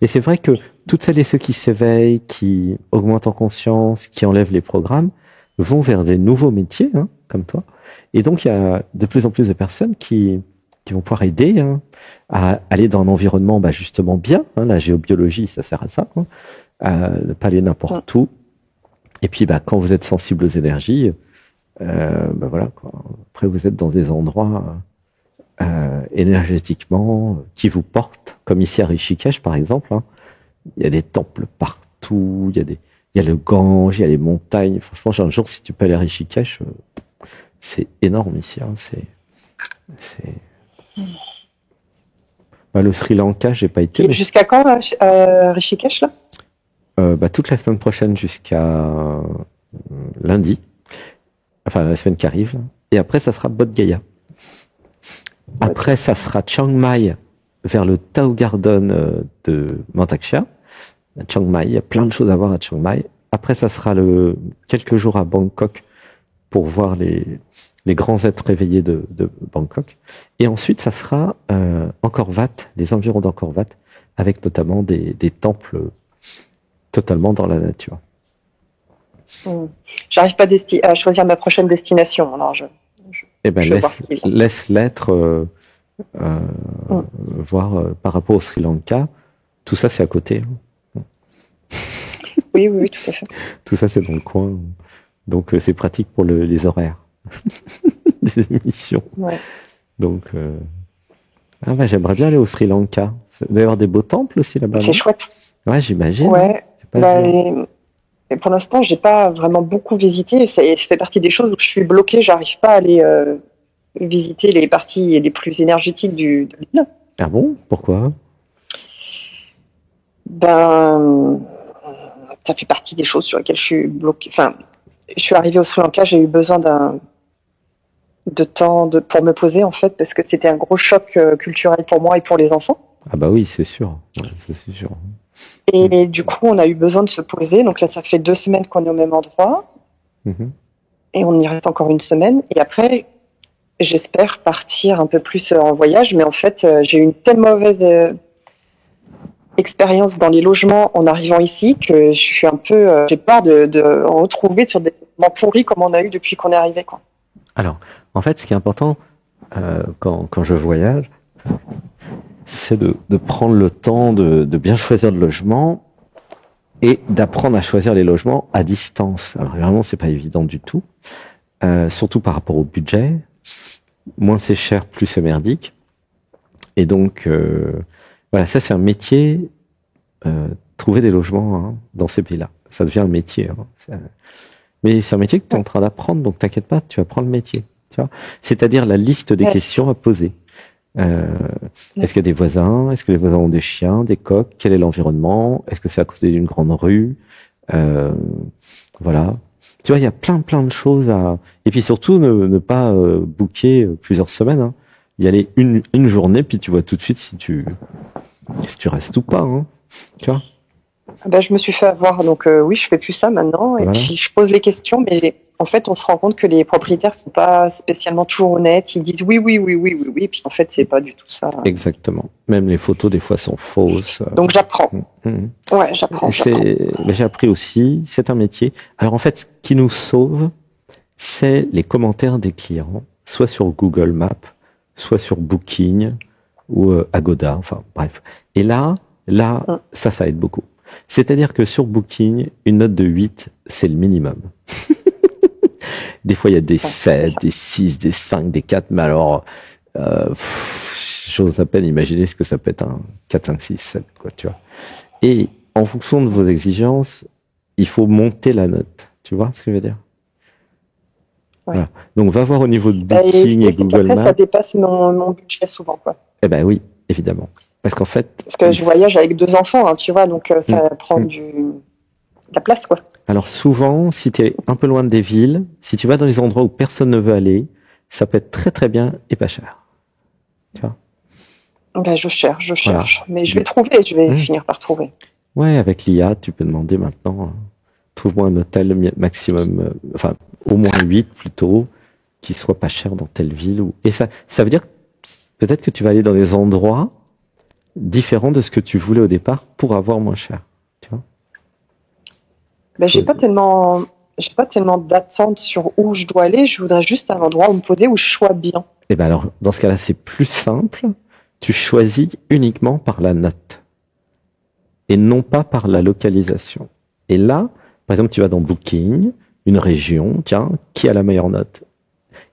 Et c'est vrai que toutes celles et ceux qui s'éveillent, qui augmentent en conscience, qui enlèvent les programmes, vont vers des nouveaux métiers, hein, comme toi. Et donc, il y a de plus en plus de personnes qui vont pouvoir aider à aller dans un environnement justement bien. Hein, la géobiologie, ça sert à ça. Hein, à ne pas aller n'importe où. Et puis, quand vous êtes sensible aux énergies, voilà, quoi. Après, vous êtes dans des endroits énergétiquement qui vous portent, comme ici à Rishikesh, par exemple. Hein. Il y a des temples partout, il y a le Gange, il y a les montagnes. Franchement, un jour, si tu peux aller à Rishikesh, c'est énorme ici. Hein. Le Sri Lanka, j'ai pas été. Jusqu'à quand Rishikesh là? Toute la semaine prochaine jusqu'à lundi. Enfin, la semaine qui arrive. Là. Et après, ça sera Bodh Gaya. Après, ça sera Chiang Mai vers le Tao Garden de Mantaksha. Chiang Mai, il y a plein de choses à voir à Chiang Mai. Après, ça sera quelques jours à Bangkok pour voir les grands êtres réveillés de Bangkok. Et ensuite, ça sera Angkor Wat, les environs d'Angkor Wat, avec notamment des temples totalement dans la nature. J'arrive pas à choisir ma prochaine destination. Alors laisse l'être voir par rapport au Sri Lanka. Tout ça, c'est à côté. Oui, tout à fait. Tout ça, c'est dans le coin. Donc, c'est pratique pour les horaires des émissions. Ouais. Donc, j'aimerais bien aller au Sri Lanka. Il doit y avoir des beaux temples aussi là-bas. C'est chouette. Ouais, j'imagine. Ouais. Et pour l'instant, j'ai pas vraiment beaucoup visité. Ça fait partie des choses où je suis bloquée. J'arrive pas à aller visiter les parties les plus énergétiques de l'île. Ah bon? Pourquoi? Ça fait partie des choses sur lesquelles je suis bloquée. Enfin, je suis arrivée au Sri Lanka, j'ai eu besoin de temps pour me poser en fait, parce que c'était un gros choc culturel pour moi et pour les enfants. Ah bah oui, c'est sûr. Ouais, c'est sûr. Et du coup, on a eu besoin de se poser. Donc là, ça fait 2 semaines qu'on est au même endroit. Et on y reste encore 1 semaine. Et après, j'espère partir un peu plus en voyage. Mais en fait, j'ai eu une telle mauvaise expérience dans les logements en arrivant ici que je suis un peu... j'ai peur de retrouver sur des logements pourris comme on a eu depuis qu'on est arrivé, quoi. Alors, en fait, ce qui est important quand je voyage, c'est de prendre le temps de bien choisir le logement et d'apprendre à choisir les logements à distance. Alors vraiment, c'est pas évident du tout, surtout par rapport au budget. Moins c'est cher, plus c'est merdique. Et donc, voilà, ça c'est un métier, trouver des logements dans ces pays-là. Ça devient un métier. Mais c'est un métier que tu es en train d'apprendre, donc t'inquiète pas, tu apprends le métier. C'est-à-dire la liste des questions à poser. Est-ce qu'il y a des voisins? Est-ce que les voisins ont des chiens, des coqs? Quel est l'environnement? Est-ce que c'est à côté d'une grande rue? Voilà. Tu vois, il y a plein de choses à... Et puis surtout, ne pas booker plusieurs semaines. Hein. Y aller une journée, puis tu vois tout de suite si tu restes ou pas. Hein. Tu vois? Je me suis fait avoir, donc oui, je fais plus ça maintenant. Et puis je pose les questions, mais en fait, on se rend compte que les propriétaires sont pas spécialement toujours honnêtes. Ils disent oui, et puis en fait, c'est pas du tout ça. Exactement. Même les photos, des fois, sont fausses. Donc j'apprends. Ouais, j'apprends. Mais j'ai appris aussi, c'est un métier. Alors en fait, ce qui nous sauve, c'est les commentaires des clients, soit sur Google Maps, soit sur Booking ou Agoda, enfin bref. Et là, ça aide beaucoup. C'est-à-dire que sur Booking, une note de 8, c'est le minimum. Des fois, il y a des 7, des 6, des 5, des 4, mais alors, j'ose à peine imaginer ce que ça peut être un 4, 5, 6, 7, quoi, tu vois. Et en fonction de vos exigences, il faut monter la note. Tu vois ce que je veux dire? Ouais. Voilà. Donc, va voir au niveau de Booking et Google Maps. Ça dépasse mon budget souvent, quoi. Eh ben oui, évidemment. Parce qu'en fait... Parce que je voyage avec 2 enfants, tu vois, donc ça prend de la place, quoi. Alors souvent, si tu es un peu loin des villes, si tu vas dans les endroits où personne ne veut aller, ça peut être très très bien et pas cher. Tu vois? Ben, je cherche, Voilà. mais je vais trouver, je vais finir par trouver. Ouais, avec l'IA, tu peux demander maintenant, trouve-moi un hôtel maximum, enfin, au moins 8 plutôt, qui soit pas cher dans telle ville. Et ça veut dire peut-être que tu vas aller dans des endroits différents de ce que tu voulais au départ pour avoir moins cher. Tu vois? Ben, j'ai pas tellement d'attente sur où je dois aller. Je voudrais juste un endroit où me poser, où je sois bien. Et ben alors, dans ce cas-là, c'est plus simple. Tu choisis uniquement par la note et non pas par la localisation. Et là, par exemple, tu vas dans Booking, une région, tiens, qui a la meilleure note?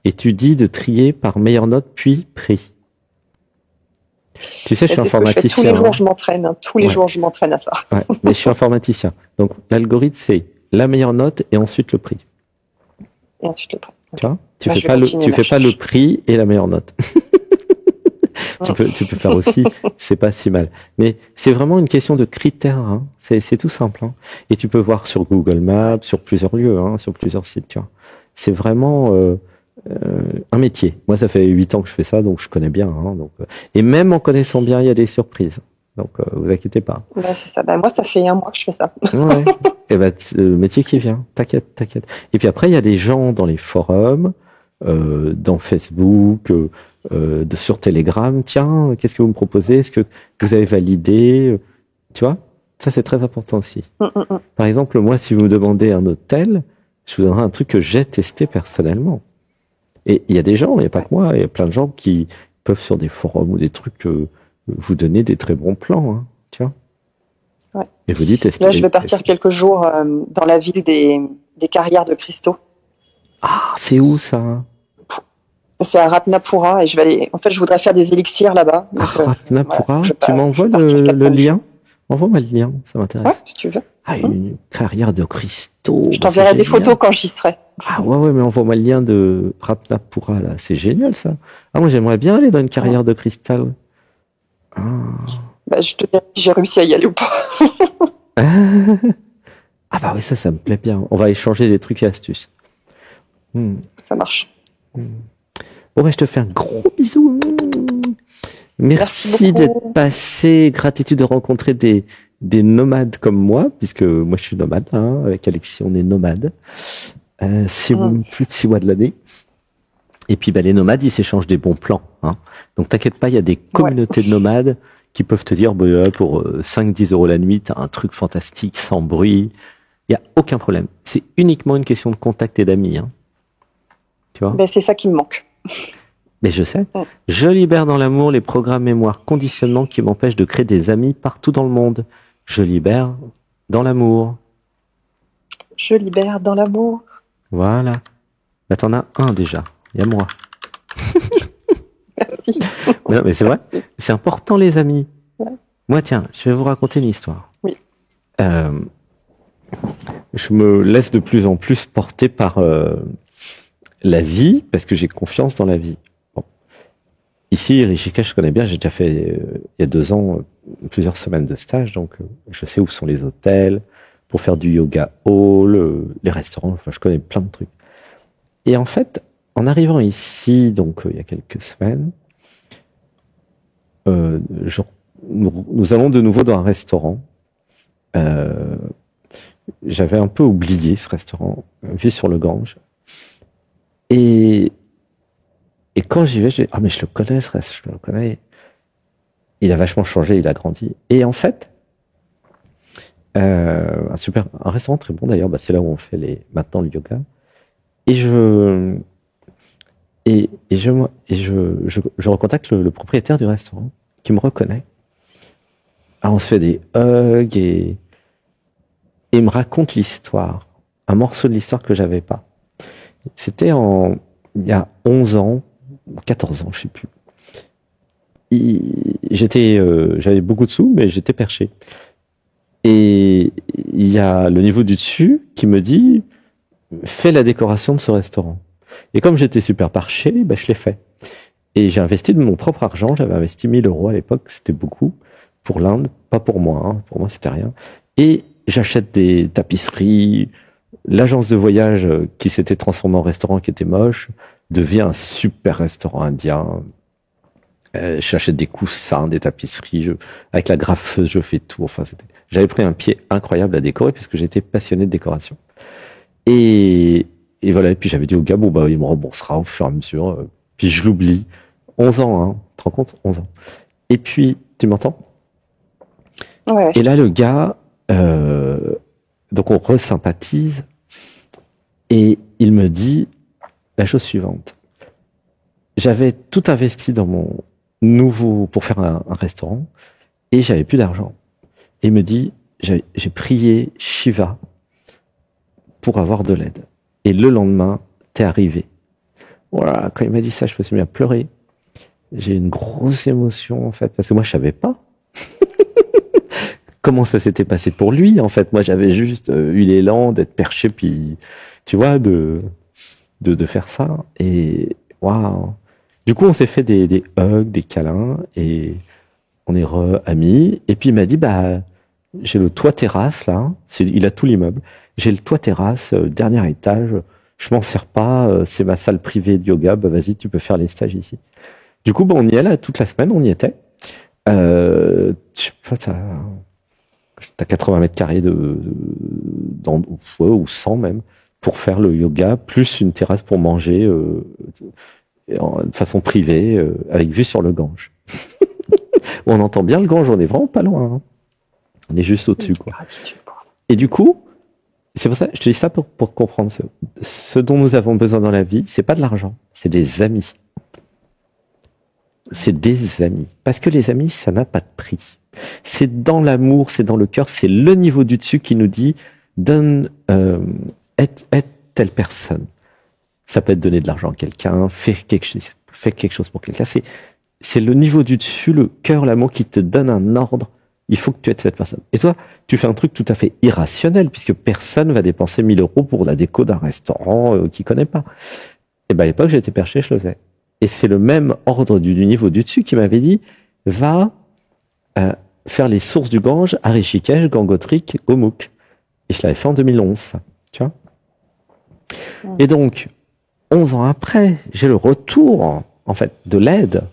Et tu dis de trier par meilleure note puis prix. Tu sais, je suis informaticien. Tous les jours, je m'entraîne. Tous les jours, je m'entraîne à ça. Ouais, mais je suis informaticien. Donc, l'algorithme, c'est la meilleure note et ensuite le prix. Et ensuite le prix. Tu vois? Tu fais pas le prix et la meilleure note. Tu peux faire aussi, c'est pas si mal. Mais c'est vraiment une question de critères, hein. C'est tout simple, hein. Et tu peux voir sur Google Maps, sur plusieurs lieux, hein, sur plusieurs sites, tu vois. C'est vraiment un métier. Moi, ça fait 8 ans que je fais ça, donc je connais bien, hein, donc, et même en connaissant bien, il y a des surprises. Donc, vous inquiétez pas. Ouais, c'est ça. Ben, moi, ça fait 1 mois que je fais ça. Ouais. Et ben, le métier qui vient. T'inquiète. Et puis après, il y a des gens dans les forums, dans Facebook, sur Telegram. Tiens, qu'est-ce que vous me proposez? Est-ce que vous avez validé? Tu vois? Ça, c'est très important aussi. Par exemple, moi, si vous me demandez un hôtel, je vous donnerai un truc que j'ai testé personnellement. Et il y a des gens, il n'y a pas que moi, il y a plein de gens qui peuvent sur des forums ou des trucs vous donner des très bons plans, hein, tu vois. Ouais. Et vous dites, là, je vais partir quelques jours dans la ville des carrières de cristaux. Ah, c'est où ça? C'est à Ratnapura et je vais aller. En fait, je voudrais faire des élixirs là-bas. Ratnapura, tu m'envoies le lien? Envoie-moi le lien, ça m'intéresse. Ouais, si tu veux. Ah, une carrière de cristaux. Je t'enverrai des photos quand j'y serai. Ah ouais, mais envoie-moi le lien de Ratnapura là, c'est génial ça. Ah, moi j'aimerais bien aller dans une carrière de cristal. Ah. Bah, je te dirai si j'ai réussi à y aller ou pas. Ah bah oui, ça me plaît bien. On va échanger des trucs et astuces. Ça marche. Bon, bah, je te fais un gros bisou. Merci d'être passé. Gratitude de rencontrer des nomades comme moi, puisque moi je suis nomade, hein, avec Alexis on est nomade. Plus de 6 mois de l'année. Et puis bah, les nomades, ils s'échangent des bons plans, hein. Donc t'inquiète pas, il y a des communautés de nomades qui peuvent te dire bah, pour 5-10 € la nuit, t'as un truc fantastique, sans bruit. Il n'y a aucun problème. C'est uniquement une question de contact et d'amis, hein. Tu vois? Ben, c'est ça qui me manque. Mais je sais. Je libère dans l'amour les programmes mémoire conditionnement qui m'empêchent de créer des amis partout dans le monde. Je libère dans l'amour. Je libère dans l'amour. Voilà. Bah, t'en as un déjà. Il y a moi. Merci. Non, mais c'est vrai. C'est important, les amis. Ouais. Moi, tiens, je vais vous raconter une histoire. Oui. Je me laisse de plus en plus porter par la vie, parce que j'ai confiance dans la vie. Bon. Ici, Rishikesh, je connais bien. J'ai déjà fait, il y a 2 ans, plusieurs semaines de stage, donc je sais où sont les hôtels, pour faire du yoga hall, les restaurants, enfin, je connais plein de trucs. Et en fait, en arrivant ici, donc il y a quelques semaines, nous allons de nouveau dans un restaurant. J'avais un peu oublié ce restaurant, vu sur le Gange. Et quand j'y vais, je dis, ah mais je le connais ce restaurant, je le connais. Il a vachement changé, il a grandi. Et en fait, un restaurant très bon d'ailleurs, bah, c'est là où on fait maintenant le yoga. Et je recontacte le propriétaire du restaurant qui me reconnaît. Alors on se fait des hugs et il me raconte l'histoire, un morceau de l'histoire que j'avais pas. C'était il y a 11 ans, 14 ans, je sais plus. J'avais beaucoup de sous, mais j'étais perché. Et il y a le niveau du dessus qui me dit, fais la décoration de ce restaurant. Et comme j'étais super perché, bah, je l'ai fait. Et j'ai investi de mon propre argent, j'avais investi 1 000 € à l'époque, c'était beaucoup. Pour l'Inde, pas pour moi, hein. Pour moi c'était rien. Et j'achète des tapisseries, l'agence de voyage qui s'était transformée en restaurant qui était moche, devient un super restaurant indien. J'achète des coussins, des tapisseries, avec la graffeuse, je fais tout. Enfin, j'avais pris un pied incroyable à décorer puisque j'étais passionné de décoration. Et voilà, et puis j'avais dit au gars, bon, bah, il me remboursera au fur et à mesure. Puis je l'oublie. 11 ans, hein. Tu te rends compte? 11 ans. Et puis, tu m'entends? Ouais. Et là, le gars, donc on resympathise, et il me dit la chose suivante. J'avais tout investi dans mon nouveau, pour faire un restaurant, et j'avais plus d'argent. Et il me dit, j'ai prié Shiva pour avoir de l'aide. Et le lendemain, t'es arrivé. Voilà, quand il m'a dit ça, je me suis mis à pleurer. J'ai une grosse émotion, en fait, parce que moi, je savais pas comment ça s'était passé pour lui. En fait, moi, j'avais juste eu l'élan d'être perché, puis, tu vois, de faire ça. Et, waouh. Du coup, on s'est fait des hugs, des câlins, et on est amis. Et puis, il m'a dit, bah, j'ai le toit terrasse, là. Il a tout l'immeuble. J'ai le toit terrasse, dernier étage. Je m'en sers pas. C'est ma salle privée de yoga. Bah, vas-y, tu peux faire les stages ici. Du coup, bah, on y allait toute la semaine. On y était. Je sais pas, t'as 80 mètres carrés ou 100 même, pour faire le yoga, plus une terrasse pour manger de façon privée, avec vue sur le Gange. On entend bien le Gange, on est vraiment pas loin. Hein. On est juste au-dessus, quoi. Et du coup, c'est pour ça, je te dis ça pour comprendre ce dont nous avons besoin dans la vie, c'est pas de l'argent, c'est des amis. C'est des amis. Parce que les amis, ça n'a pas de prix. C'est dans l'amour, c'est dans le cœur, c'est le niveau du dessus qui nous dit donne, aide telle personne. Ça peut être donner de l'argent à quelqu'un, faire quelque chose pour quelqu'un. C'est le niveau du dessus, le cœur, l'amour qui te donne un ordre. Il faut que tu aides cette personne. Et toi, tu fais un truc tout à fait irrationnel puisque personne va dépenser 1000 euros pour la déco d'un restaurant qu'il connaît pas. Et ben à l'époque, j'étais perché, je le faisais. Et c'est le même ordre du niveau du dessus qui m'avait dit va faire les sources du Gange à Rishikesh, Gangotri, Gomukh. Et je l'avais fait en 2011, ça, tu vois. Et donc, 11 ans après, j'ai le retour, en fait, de l'aide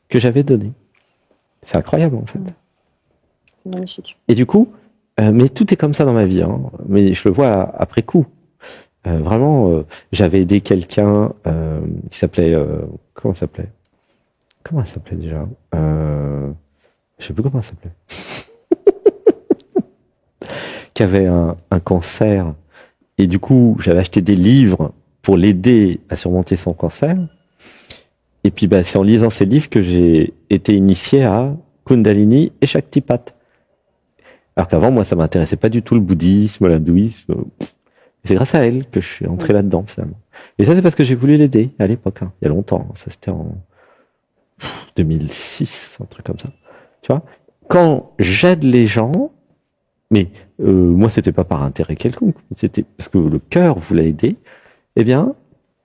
que j'avais donnée. C'est incroyable, en fait. C'est magnifique. Et du coup, mais tout est comme ça dans ma vie, hein, mais je le vois après coup. Vraiment, j'avais aidé quelqu'un qui s'appelait... comment ça s'appelait? Comment elle s'appelait déjà? Je sais plus comment elle s'appelait. Qui avait un cancer. Et du coup, j'avais acheté des livres pour l'aider à surmonter son cancer. Et puis, bah, c'est en lisant ces livres que j'ai été initié à Kundalini et Shaktipat. Alors qu'avant, moi, ça m'intéressait pas du tout le bouddhisme, l'hindouisme. C'est grâce à elle que je suis entré là-dedans, finalement. Et ça, c'est parce que j'ai voulu l'aider à l'époque, hein, il y a longtemps. Ça, c'était en 2006, un truc comme ça. Tu vois, quand j'aide les gens, mais moi, c'était pas par intérêt quelconque, c'était parce que le cœur voulait aider, eh bien,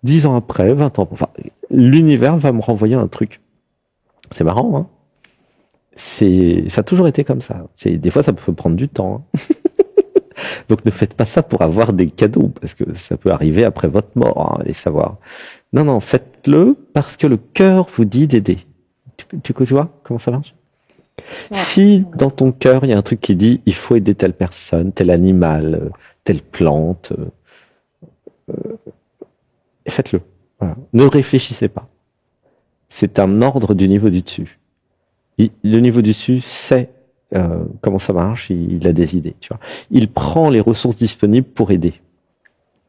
10 ans après, 20 ans, enfin, l'univers va me renvoyer un truc. C'est marrant, hein. Ça a toujours été comme ça. Des fois, ça peut prendre du temps. Hein. Donc, ne faites pas ça pour avoir des cadeaux, parce que ça peut arriver après votre mort, hein, et savoir. Non, faites-le parce que le cœur vous dit d'aider. Tu vois comment ça marche? Ouais. Si dans ton cœur, il y a un truc qui dit il faut aider telle personne, tel animal, telle plante, faites-le. Voilà. Ne réfléchissez pas. C'est un ordre du niveau du dessus. Le niveau du dessus sait comment ça marche, il a des idées. Tu vois. Il prend les ressources disponibles pour aider.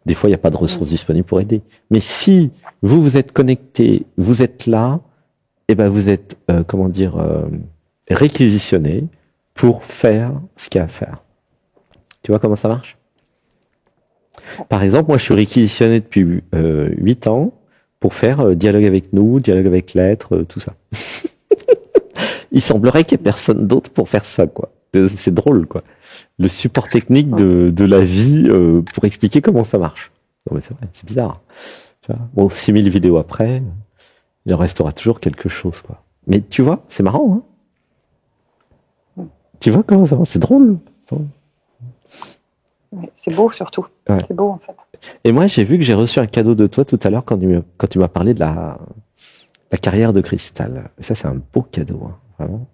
Des fois, il n'y a pas de ressources disponibles pour aider. Mais si vous êtes connecté, vous êtes là, et ben vous êtes, réquisitionné pour faire ce qu'il y a à faire. Tu vois comment ça marche? Par exemple, moi, je suis réquisitionné depuis 8 ans pour faire dialogue avec nous, dialogue avec l'être, tout ça. Il semblerait qu'il n'y ait personne d'autre pour faire ça, quoi. C'est drôle, quoi. Le support technique de la vie pour expliquer comment ça marche. Non, mais c'est vrai, c'est bizarre. Tu vois, bon, 6000 vidéos après, il en restera toujours quelque chose, quoi. Mais tu vois, c'est marrant, hein. Tu vois comment ça va? C'est drôle. Ouais, c'est beau surtout. Ouais. C'est beau en fait. Et moi, j'ai vu que j'ai reçu un cadeau de toi tout à l'heure quand tu m'as parlé de la carrière de cristal. Ça, c'est un beau cadeau, hein, vraiment.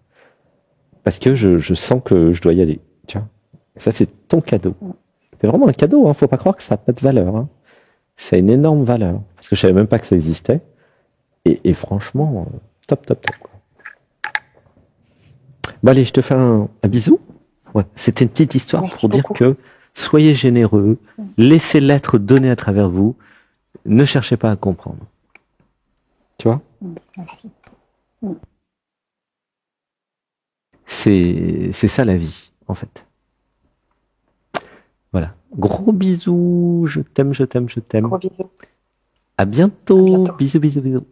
Parce que je sens que je dois y aller. Tu vois. Ça, c'est ton cadeau. C'est vraiment un cadeau, hein. Faut pas croire que ça n'a pas de valeur. Hein. Ça a une énorme valeur. Parce que je savais même pas que ça existait. Et franchement, top, top, top. Quoi. Bon, allez, je te fais un bisou. Ouais. C'était une petite histoire pour dire que soyez généreux, laissez l'être donner à travers vous, ne cherchez pas à comprendre. Tu vois? Merci. C'est ça la vie, en fait. Voilà. Gros bisous, je t'aime, je t'aime, je t'aime. Gros bisous. À bientôt. Bisous, bisous, bisous.